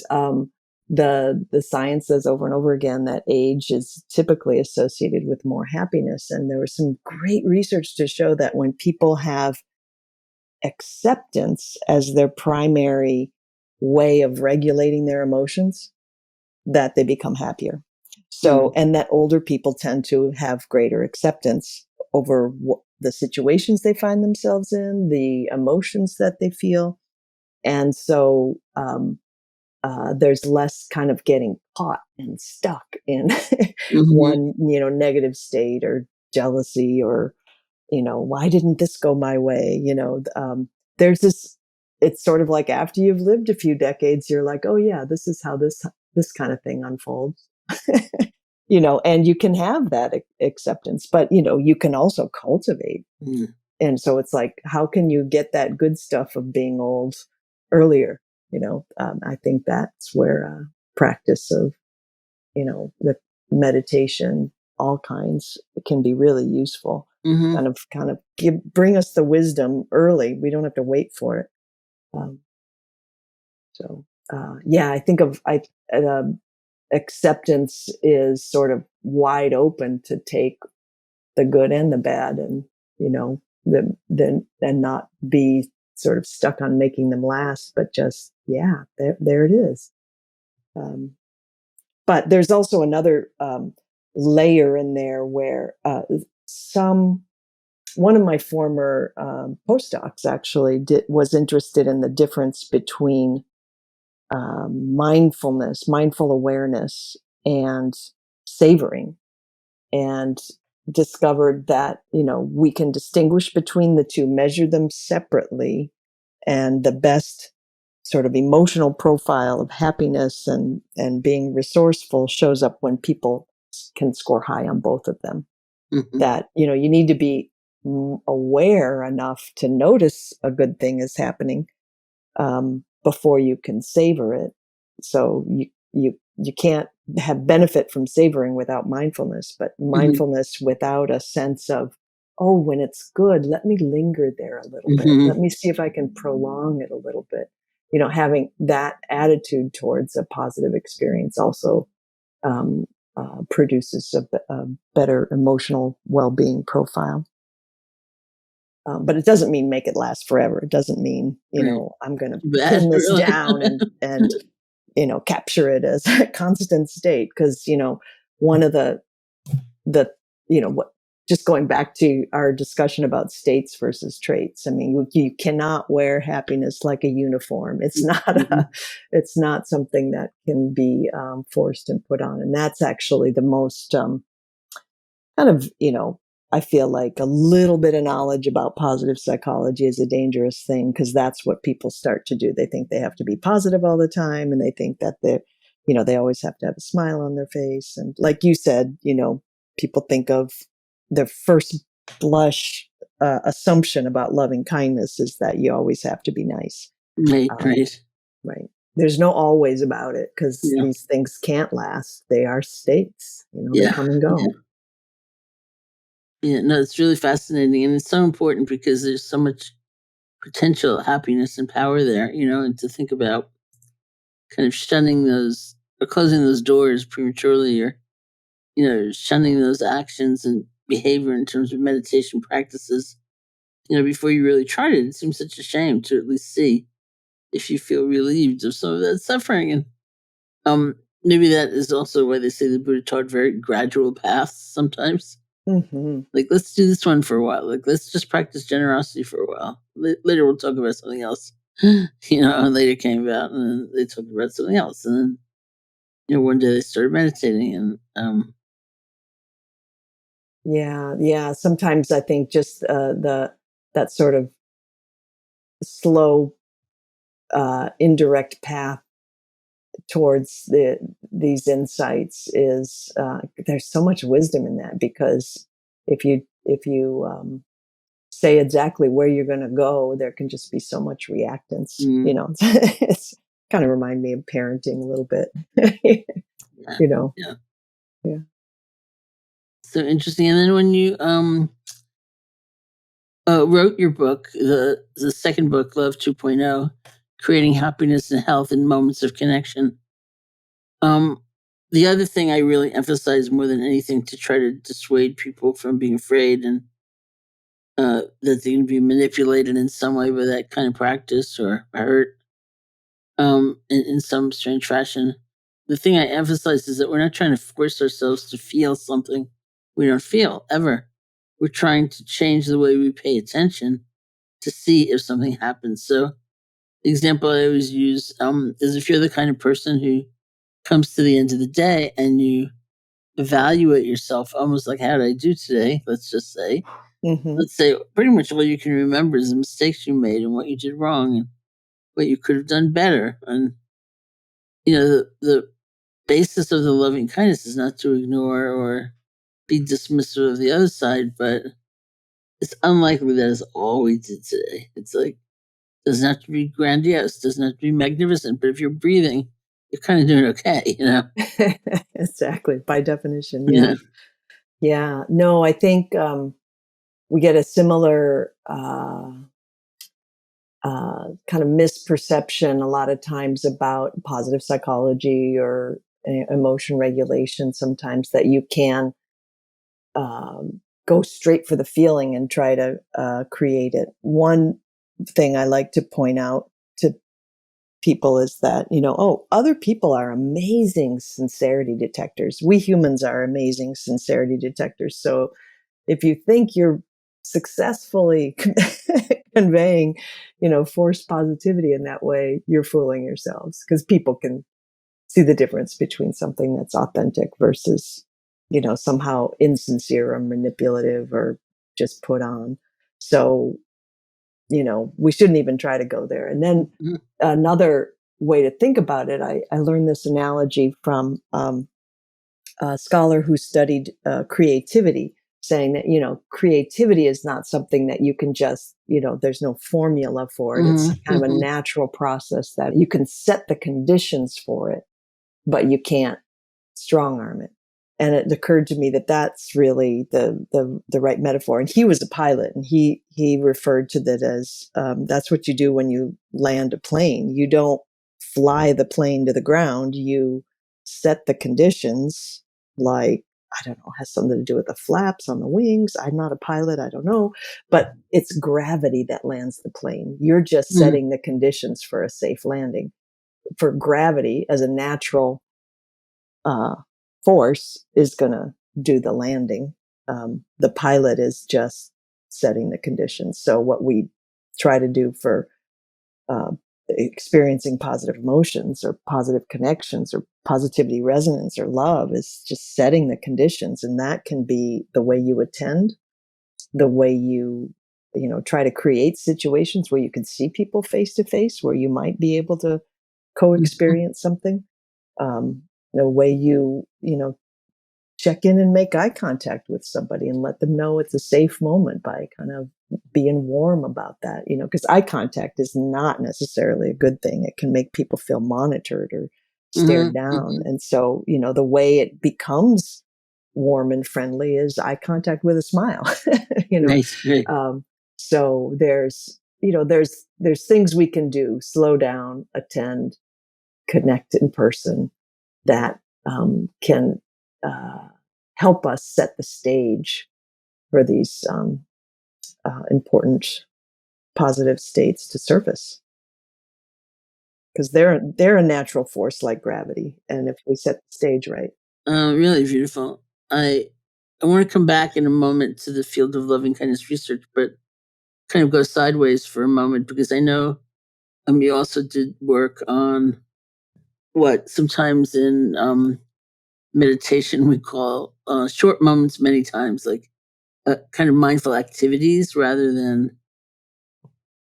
the science says over and over again that age is typically associated with more happiness. And there was some great research to show that when people have acceptance as their primary way of regulating their emotions, that they become happier. So, and that older people tend to have greater acceptance over the situations they find themselves in, the emotions that they feel. And so, there's less kind of getting caught and stuck in Mm-hmm. one, negative state or jealousy or, why didn't this go my way? There's this, it's sort of like after you've lived a few decades, you're like, oh yeah, this is how this kind of thing unfolds. And you can have that acceptance, but, you can also cultivate. Mm. And so it's like, how can you get that good stuff of being old earlier? I think that's where practice of, the meditation, all kinds, can be really useful. Mm-hmm. Kind of bring us the wisdom early. We don't have to wait for it. I think of acceptance is sort of wide open to take the good and the bad, and and not be sort of stuck on making them last, but just there it is. But there's also another layer in there where one of my former postdocs actually was interested in the difference between mindful awareness, and savoring, and discovered that, we can distinguish between the two, measure them separately, and the best sort of emotional profile of happiness and being resourceful shows up when people can score high on both of them. Mm-hmm. That, you need to be aware enough to notice a good thing is happening before you can savor it. So you can't have benefit from savoring without mindfulness, but mindfulness without a sense of, oh, when it's good, let me linger there a little bit. Let me see if I can prolong it a little bit. Having that attitude towards a positive experience also produces a better emotional well-being profile. But it doesn't mean make it last forever. It doesn't mean, I'm going to pin this down and capture it as a constant state. Because, one of the what, just going back to our discussion about states versus traits. I mean, you cannot wear happiness like a uniform. It's not something that can be forced and put on. And that's actually the most kind of, I feel like a little bit of knowledge about positive psychology is a dangerous thing, because that's what people start to do. They think they have to be positive all the time, and they think that they always have to have a smile on their face. And like you said, people think of their first blush assumption about loving kindness is that you always have to be nice. Right. Right. There's no always about it, because these things can't last. They are states, they come and go. Yeah, no, it's really fascinating, and it's so important because there's so much potential happiness and power there, and to think about kind of shunning those or closing those doors prematurely, or, shunning those actions and behavior in terms of meditation practices, before you really tried it. It seems such a shame to at least see if you feel relieved of some of that suffering. And maybe that is also why they say the Buddha taught very gradual paths sometimes. Mm-hmm. Like, let's do this one for a while. Like, let's just practice generosity for a while. Later, we'll talk about something else. And later came about, and then they talked about something else. And then, one day they started meditating. And yeah. Sometimes I think just that sort of slow, indirect path towards these insights is there's so much wisdom in that, because if you say exactly where you're going to go, there can just be so much reactance. It's kind of remind me of parenting a little bit. Yeah. So interesting. And then when you wrote your book, the second book, Love 2.0, Creating Happiness and Health in Moments of Connection. The other thing I really emphasize more than anything to try to dissuade people from being afraid and that they can be manipulated in some way by that kind of practice or hurt in some strange fashion. The thing I emphasize is that we're not trying to force ourselves to feel something we don't feel ever. We're trying to change the way we pay attention to see if something happens. So The example I always use is if you're the kind of person who comes to the end of the day and you evaluate yourself almost like, how did I do today? Let's just say. Mm-hmm. Let's say pretty much all you can remember is the mistakes you made and what you did wrong and what you could have done better. And, the basis of the loving kindness is not to ignore or be dismissive of the other side, but it's unlikely that is all we did today. It's like, doesn't have to be grandiose, doesn't have to be magnificent, but if you're breathing, you're kind of doing okay, Exactly. By definition. Yeah. Yeah. Yeah. No, I think we get a similar kind of misperception a lot of times about positive psychology or emotion regulation sometimes, that you can go straight for the feeling and try to create it. One thing I like to point out to people is that, other people are amazing sincerity detectors. We humans are amazing sincerity detectors. So if you think you're successfully conveying, forced positivity in that way, you're fooling yourselves, because people can see the difference between something that's authentic versus, somehow insincere or manipulative or just put on. So, we shouldn't even try to go there. And then Mhm. another way to think about it, I learned this analogy from a scholar who studied creativity, saying that, creativity is not something that you can just, there's no formula for it. It's kind of a natural process that you can set the conditions for it, but you can't strong arm it. And it occurred to me that that's really the right metaphor. And he was a pilot, and he referred to that as that's what you do when you land a plane. You don't fly the plane to the ground. You set the conditions, like, I don't know, has something to do with the flaps on the wings. I'm not a pilot. I don't know. But it's gravity that lands the plane. You're just setting the conditions for a safe landing. For gravity as a natural force is going to do the landing. The pilot is just setting the conditions. So what we try to do for experiencing positive emotions or positive connections or positivity resonance or love is just setting the conditions. And that can be the way you attend, the way you try to create situations where you can see people face to face, where you might be able to co-experience something. The way you check in and make eye contact with somebody and let them know it's a safe moment by kind of being warm about that, because eye contact is not necessarily a good thing. It can make people feel monitored or stared down. And so, the way it becomes warm and friendly is eye contact with a smile. Nice. Great. So there's things we can do: slow down, attend, connect in person, that can help us set the stage for these important positive states to surface, because they're a natural force like gravity, and if we set the stage right. Really beautiful. I want to come back in a moment to the field of loving kindness research, but kind of go sideways for a moment, because I know you also did work on what sometimes in meditation we call short moments many times, like kind of mindful activities rather than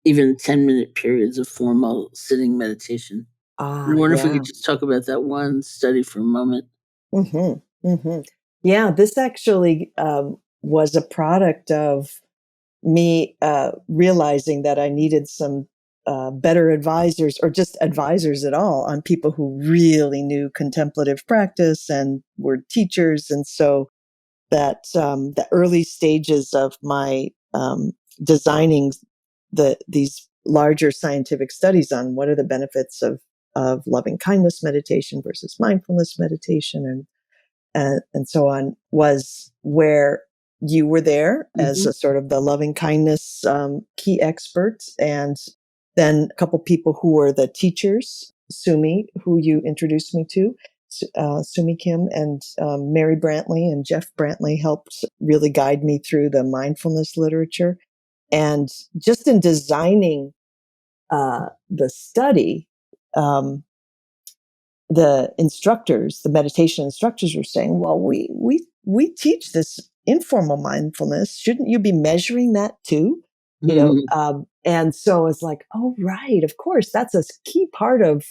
even 10-minute periods of formal sitting meditation. I wonder if we Yeah. could just talk about that one study for a moment. Yeah, this actually was a product of me realizing that I needed some better advisors, or just advisors at all, on people who really knew contemplative practice and were teachers. And so that the early stages of my designing these larger scientific studies on what are the benefits of loving kindness meditation versus mindfulness meditation and so on, was where you were there as a sort of the loving kindness key experts, and then a couple people who were the teachers, Sumi, who you introduced me to, Sumi Kim, and Mary Brantley and Jeff Brantley helped really guide me through the mindfulness literature. And just in designing the study, the instructors, the meditation instructors were saying, well, we teach this informal mindfulness. Shouldn't you be measuring that too? And so it's like, oh, right, of course, that's a key part of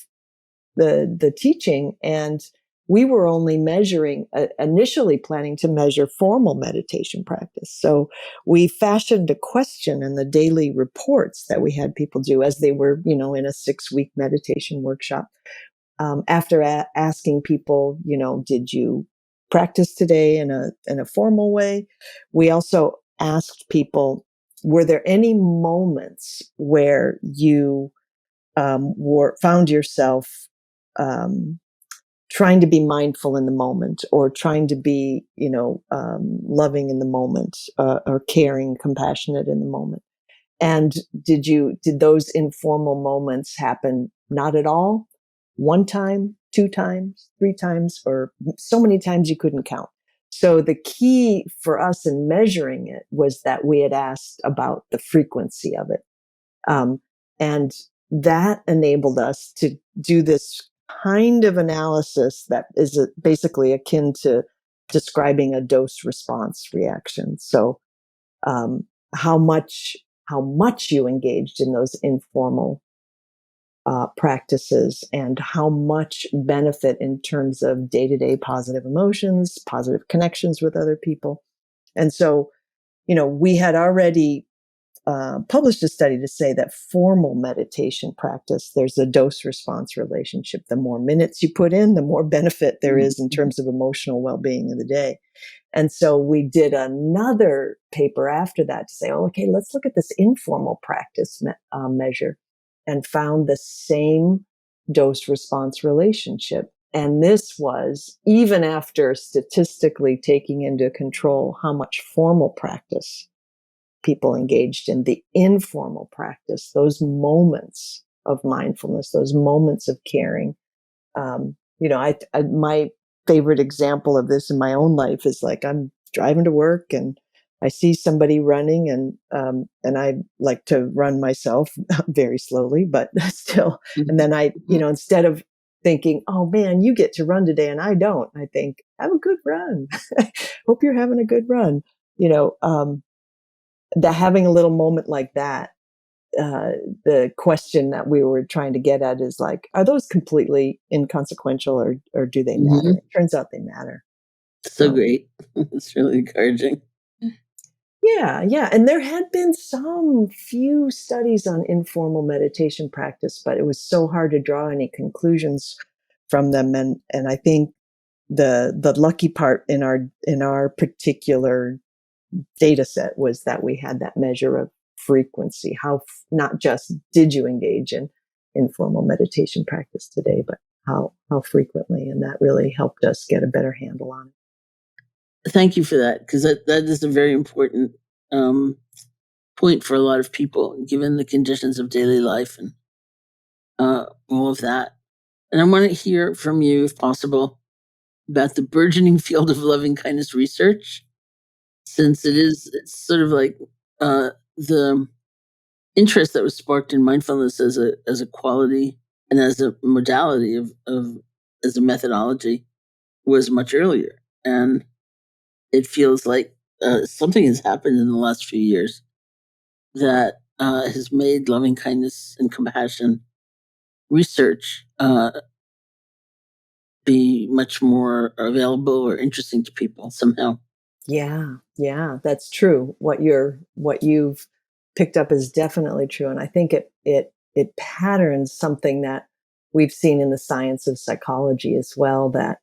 the teaching. And we were only measuring, initially planning to measure formal meditation practice. So we fashioned a question in the daily reports that we had people do as they were, in a 6-week meditation workshop. After asking people, did you practice today in a formal way? We also asked people, were there any moments where you found yourself trying to be mindful in the moment, or trying to be, loving in the moment, or caring, compassionate in the moment? And did those informal moments happen not at all? 1 time, 2 times, 3 times, or so many times you couldn't count. So the key for us in measuring it was that we had asked about the frequency of it. And that enabled us to do this kind of analysis that is basically akin to describing a dose response reaction. So how much you engaged in those informal practices, and how much benefit in terms of day-to-day positive emotions, positive connections with other people. And so, we had already published a study to say that formal meditation practice, there's a dose-response relationship. The more minutes you put in, the more benefit there is in terms of emotional well-being in the day. And so we did another paper after that to say, okay, let's look at this informal practice measure, and found the same dose-response relationship. And this was even after statistically taking into control how much formal practice people engaged in. The informal practice, those moments of mindfulness, those moments of caring. My favorite example of this in my own life is like, I'm driving to work and I see somebody running, and I like to run myself very slowly, but still. And then I, instead of thinking, oh man, you get to run today and I don't, I think, have a good run. Hope you're having a good run. Having a little moment like that, the question that we were trying to get at is like, are those completely inconsequential, or do they matter? It turns out they matter. So great. It's really encouraging. Yeah. And there had been some few studies on informal meditation practice, but it was so hard to draw any conclusions from them. And I think the lucky part in our particular data set was that we had that measure of frequency. How, not just did you engage in informal meditation practice today, but how frequently. And that really helped us get a better handle on it. Thank you for that, because that is a very important point for a lot of people, given the conditions of daily life and all of that. And I want to hear from you, if possible, about the burgeoning field of loving kindness research, since it's sort of like the interest that was sparked in mindfulness as a quality and as a modality of as a methodology was much earlier. And it feels like something has happened in the last few years that has made loving kindness and compassion research be much more available or interesting to people somehow. Yeah, that's true. What you've picked up is definitely true, and I think it patterns something that we've seen in the science of psychology as well. That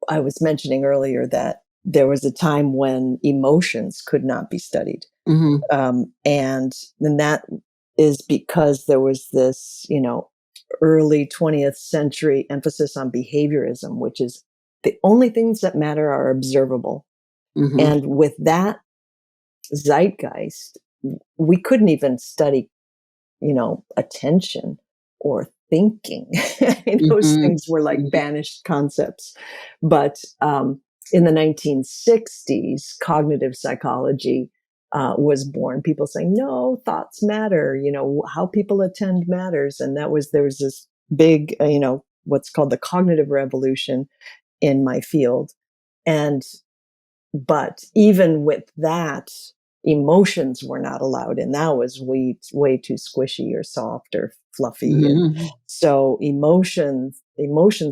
I was mentioning earlier that there was a time when emotions could not be studied. And then that is because there was this, early 20th century emphasis on behaviorism, which is the only things that matter are observable. And with that zeitgeist, we couldn't even study, attention or thinking. Those things were like banished concepts. But in the 1960s, cognitive psychology was born. People saying, no, thoughts matter, how people attend matters. And there was this big, what's called the cognitive revolution in my field. But even with that, emotions were not allowed. And that was way too squishy or soft or fluffy. And so emotion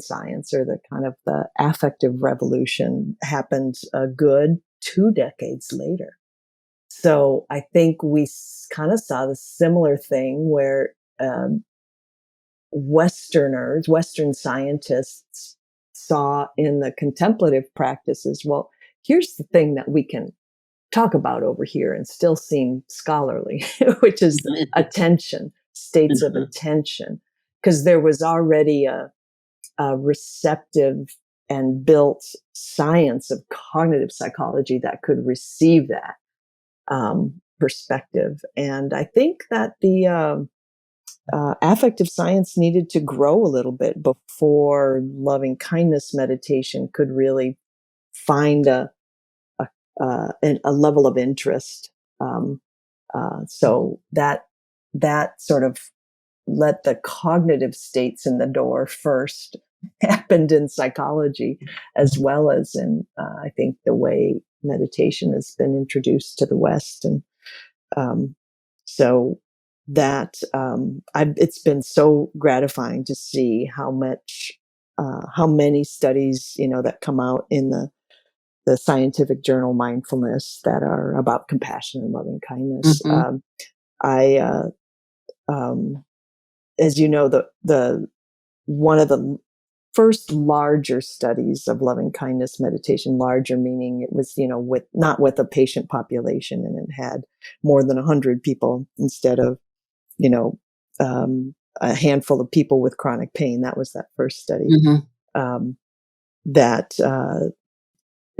science, or the kind of the affective revolution, happened a good 2 decades later. So I think we kind of saw the similar thing where Western scientists saw in the contemplative practices, well, here's the thing that we can talk about over here and still seem scholarly, which is attention, states of attention, because there was already a receptive and built science of cognitive psychology that could receive that perspective. And I think that the affective science needed to grow a little bit before loving kindness meditation could really find a level of interest. So that sort of let the cognitive states in the door first happened in psychology, as well as in I think the way meditation has been introduced to the West. And so that it's been so gratifying to see how many studies that come out in the scientific journal Mindfulness that are about compassion and loving kindness. As you know, the one of the first larger studies of loving kindness meditation, larger meaning it was not with a patient population, and it had more than 100 people instead of a handful of people with chronic pain. That was that first study.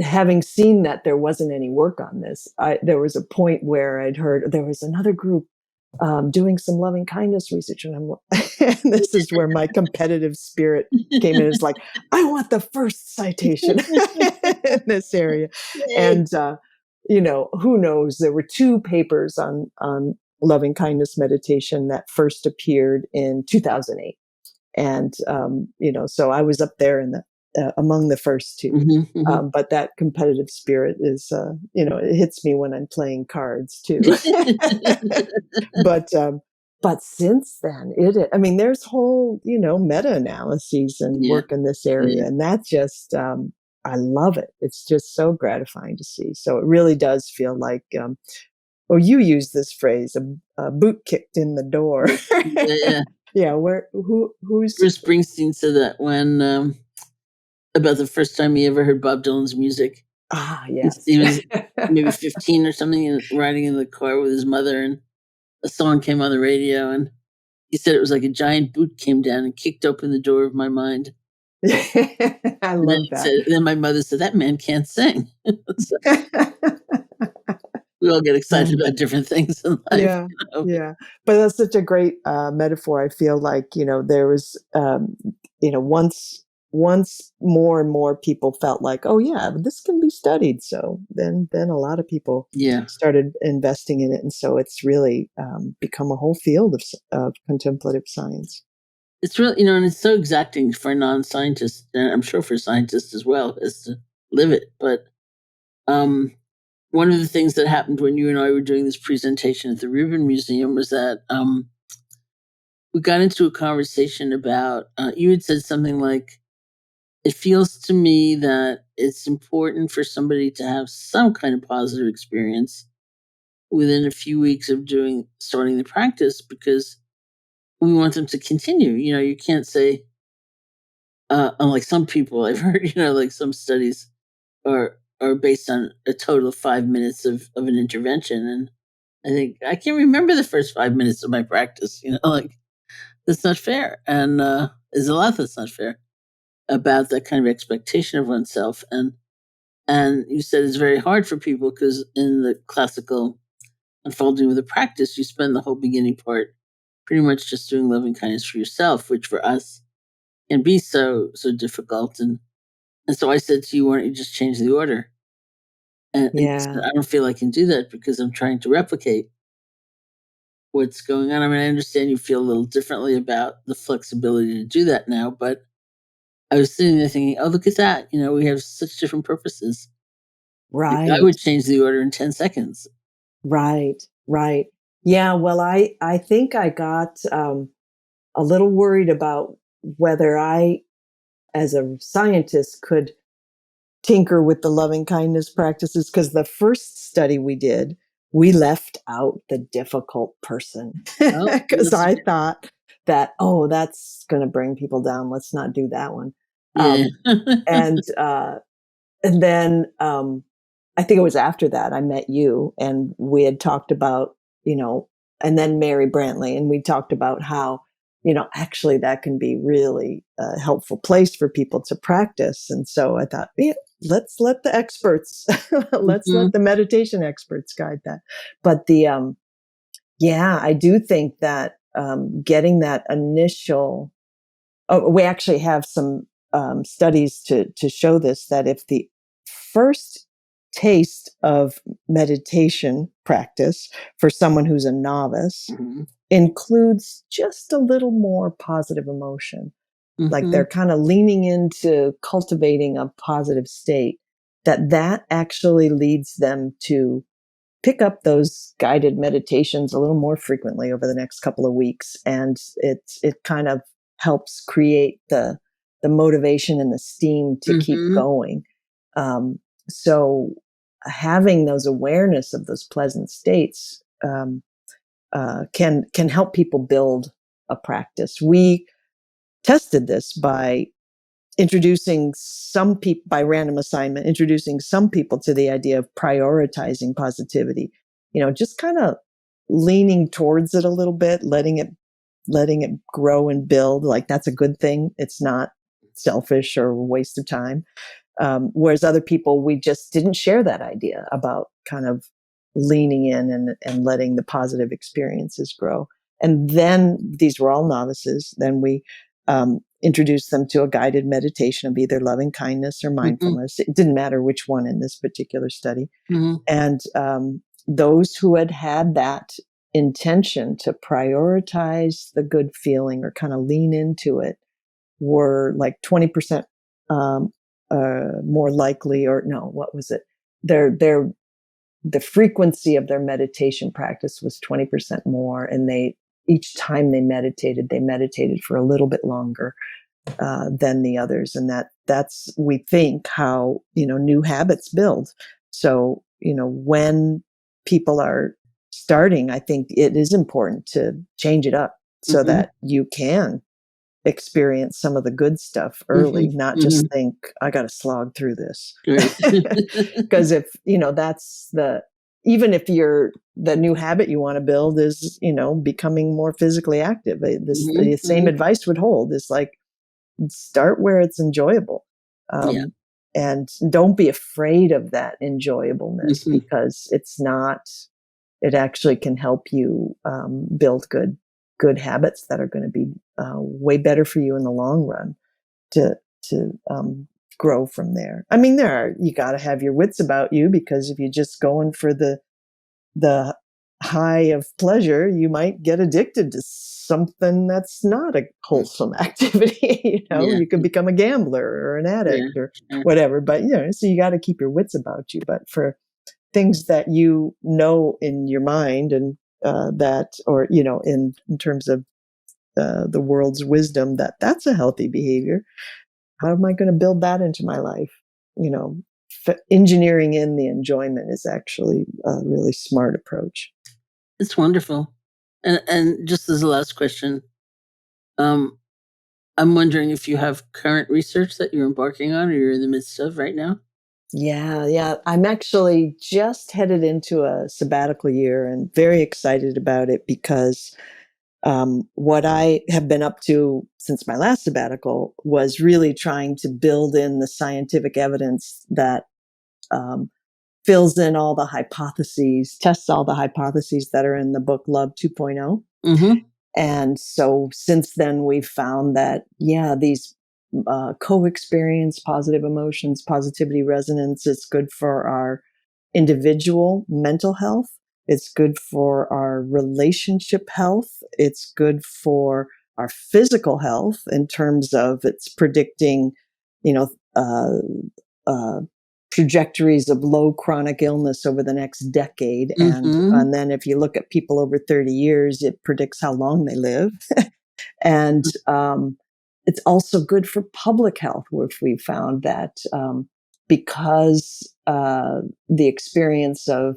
Having seen that there wasn't any work on this, there was a point where I'd heard there was another group doing some loving kindness research, and and this is where my competitive spirit came in. It's like, I want the first citation in this area. And who knows? There were 2 papers on loving kindness meditation that first appeared in 2008, and so I was up there in the among the first 2. But that competitive spirit is, it hits me when I'm playing cards too. But since then, there's whole, meta-analyses and work in this area. And that just, I love it. It's just so gratifying to see. So it really does feel like, you use this phrase, a boot kicked in the door. Yeah. Who's Bruce Springsteen said that when, about the first time he ever heard Bob Dylan's music. Yes. He was maybe 15 or something, riding in the car with his mother, and a song came on the radio, and he said it was like a giant boot came down and kicked open the door of my mind. I love that. Then my mother said, that man can't sing. We all get excited about different things in life. Yeah, yeah. But that's such a great metaphor. I feel like, there was, once more and more people felt like, oh yeah, this can be studied. So then a lot of people started investing in it. And so it's really become a whole field of contemplative science. It's really, and it's so exacting for non-scientists, and I'm sure for scientists as well, is to live it. But one of the things that happened when you and I were doing this presentation at the Rubin Museum was that we got into a conversation about, you had said something like, it feels to me that it's important for somebody to have some kind of positive experience within a few weeks of starting the practice, because we want them to continue. You can't say, unlike some people I've heard, like some studies are based on a total of 5 minutes of an intervention. And I think I can't remember the first 5 minutes of my practice, like that's not fair. And there's a lot that's not fair about that kind of expectation of oneself. And you said it's very hard for people because in the classical unfolding of the practice, you spend the whole beginning part pretty much just doing loving kindness for yourself, which for us can be so difficult. And so I said to you, why don't you just change the order? And Yeah. I don't feel I can do that because I'm trying to replicate what's going on. I mean, I understand you feel a little differently about the flexibility to do that now, but I was sitting there thinking, oh, look at that. We have such different purposes. Like, I Right. would change the order in 10 seconds. Right. Right. Yeah. Well, I think I got a little worried about whether I, as a scientist, could tinker with the loving kindness practices, because the first study we did, we left out the difficult person Oh, because yes. I thought that, oh, that's going to bring people down. Let's not do that one. Yeah. And then I think it was after that I met you, and we had talked about, and then Mary Brantley, and we talked about how, actually that can be really a helpful place for people to practice. And so I thought, yeah, let's let the experts, let's let the meditation experts guide that. But yeah, I do think that getting that initial, we actually have some studies to show this, that if the first taste of meditation practice for someone who's a novice includes just a little more positive emotion, like they're kind of leaning into cultivating a positive state, that actually leads them to pick up those guided meditations a little more frequently over the next couple of weeks. And it kind of helps create the motivation and the steam to keep going. So having those awareness of those pleasant states can help people build a practice. We tested this by introducing some people, by random assignment, introducing some people to the idea of prioritizing positivity, just kind of leaning towards it a little bit, letting it grow and build. Like, that's a good thing. It's not selfish or a waste of time. Whereas other people, we just didn't share that idea about kind of leaning in and letting the positive experiences grow. And then these were all novices. Then we introduced them to a guided meditation of either loving kindness or mindfulness. It didn't matter which one in this particular study. And those who had that intention to prioritize the good feeling or kind of lean into it were like 20% more likely, or no, what was it? The frequency of their meditation practice was 20% more, and each time they meditated for a little bit longer than the others, and that's, we think, how new habits build. So when people are starting, I think it is important to change it up so that you can experience some of the good stuff early, not just think, I got to slog through this. Because if, even if the new habit you want to build is, becoming more physically active, the same advice would hold. It's like, start where it's enjoyable. And don't be afraid of that enjoyableness, because it actually can help you build good habits that are going to be way better for you in the long run to grow from there. I mean, you got to have your wits about you, because if you're just going for the high of pleasure, you might get addicted to something that's not a wholesome activity. You could become a gambler or an addict or whatever. But so you got to keep your wits about you. But for things that in your mind, and that, or in terms of the world's wisdom, that's a healthy behavior. How am I going to build that into my life? Engineering in the enjoyment is actually a really smart approach. It's wonderful. And just as a last question, I'm wondering if you have current research that you're embarking on or you're in the midst of right now? Yeah. I'm actually just headed into a sabbatical year and very excited about it, because what I have been up to since my last sabbatical was really trying to build in the scientific evidence that fills in all the hypotheses, tests all the hypotheses that are in the book Love 2.0. And so since then, we've found that, these co-experience positive emotions, positivity resonance is good for our individual mental health. It's good for our relationship health. It's good for our physical health in terms of it's predicting, trajectories of low chronic illness over the next decade. And then if you look at people over 30 years, it predicts how long they live. And it's also good for public health, which we found that because the experience of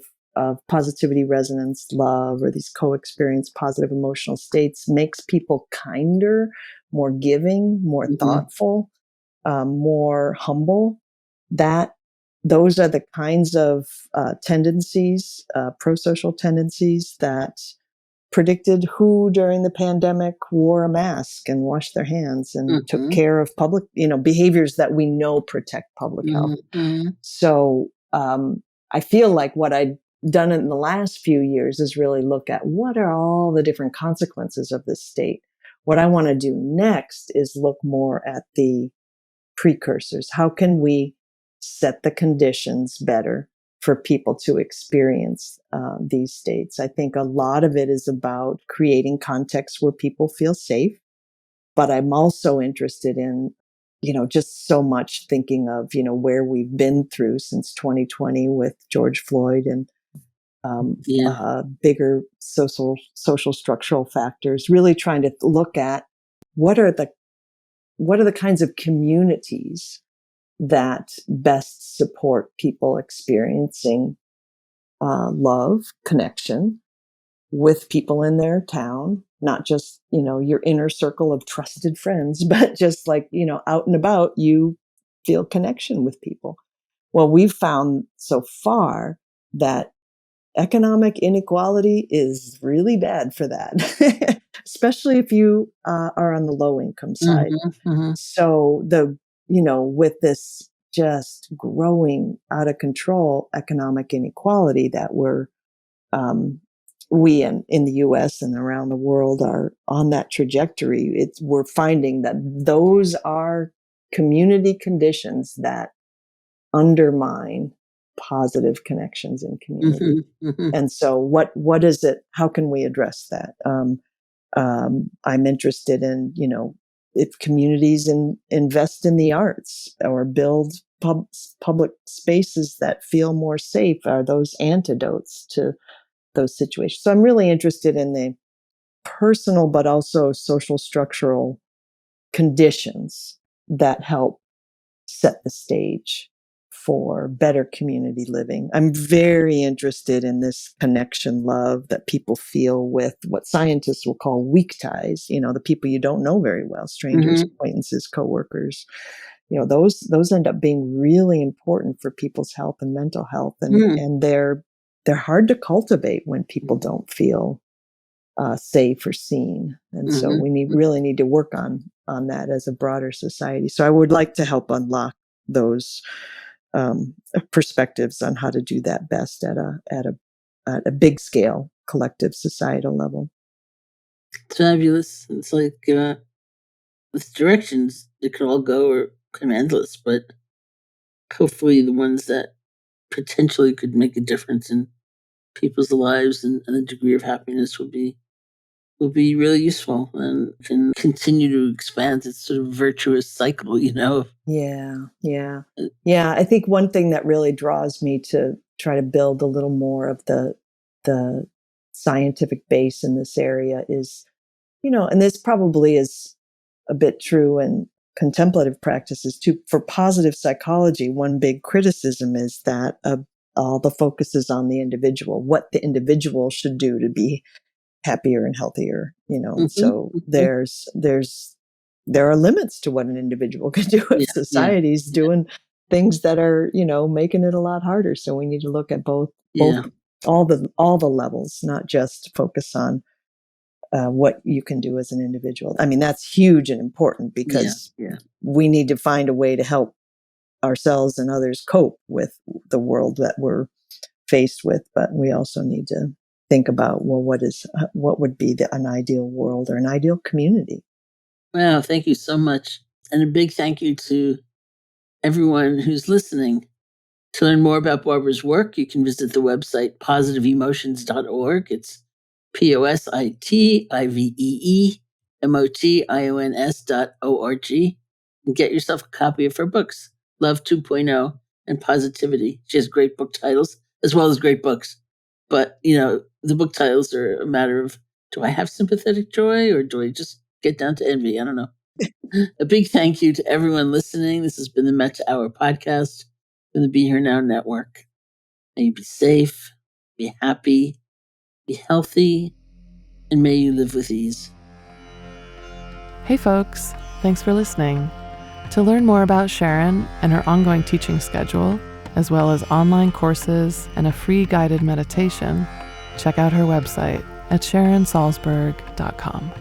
positivity, resonance, love, or these co-experience positive emotional states makes people kinder, more giving, more thoughtful, more humble. Those are the kinds of tendencies, pro-social tendencies that predicted who during the pandemic wore a mask and washed their hands and took care of public, behaviors that we know protect public health. So I feel like what I've done in the last few years is really look at what are all the different consequences of this state. What I want to do next is look more at the precursors. How can we set the conditions better for people to experience these states? I think a lot of it is about creating contexts where people feel safe, but I'm also interested in, just so much thinking of, where we've been through since 2020 with George Floyd and bigger social structural factors, really trying to look at what are the kinds of communities that best support people experiencing love, connection with people in their town, not just, your inner circle of trusted friends, but just like, out and about, you feel connection with people. Well, we've found so far that economic inequality is really bad for that, especially if you are on the low income side. So with this just growing out of control economic inequality that we in the US and around the world are on that trajectory, we're finding that those are community conditions that undermine positive connections in community. And so what is it? How can we address that? I'm interested in, if communities invest in the arts or build public spaces that feel more safe, are those antidotes to those situations? So I'm really interested in the personal, but also social structural conditions that help set the stage for better community living. I'm very interested in this connection love that people feel with what scientists will call weak ties, the people you don't know very well, strangers, acquaintances, coworkers. Those end up being really important for people's health and mental health. And they're hard to cultivate when people don't feel safe or seen. And so we really need to work on that as a broader society. So I would like to help unlock those perspectives on how to do that best at a big scale, collective societal level. It's fabulous. It's like with directions, it could all go or kind of endless, but hopefully the ones that potentially could make a difference in people's lives and a degree of happiness will be really useful and can continue to expand its sort of virtuous cycle, Yeah. I think one thing that really draws me to try to build a little more of the scientific base in this area is, and this probably is a bit true in contemplative practices too. For positive psychology, one big criticism is that all the focus is on the individual, what the individual should do to be happier and healthier, so there are limits to what an individual can do if society's doing things that are, making it a lot harder. So we need to look at both all the levels, not just focus on what you can do as an individual. I mean, that's huge and important because we need to find a way to help ourselves and others cope with the world that we're faced with. But we also need to think about, well, what would be an ideal world or an ideal community? Wow, thank you so much. And a big thank you to everyone who's listening. To learn more about Barbara's work, you can visit the website positiveemotions.org. It's positiveemotions.org. And get yourself a copy of her books, Love 2.0 and Positivity. She has great book titles as well as great books. But, the book titles are a matter of, do I have sympathetic joy or do I just get down to envy? I don't know. A big thank you to everyone listening. This has been the Metta Hour podcast from the Be Here Now Network. May you be safe, be happy, be healthy, and may you live with ease. Hey folks, thanks for listening. To learn more about Sharon and her ongoing teaching schedule, as well as online courses and a free guided meditation, check out her website at sharonsalzberg.com.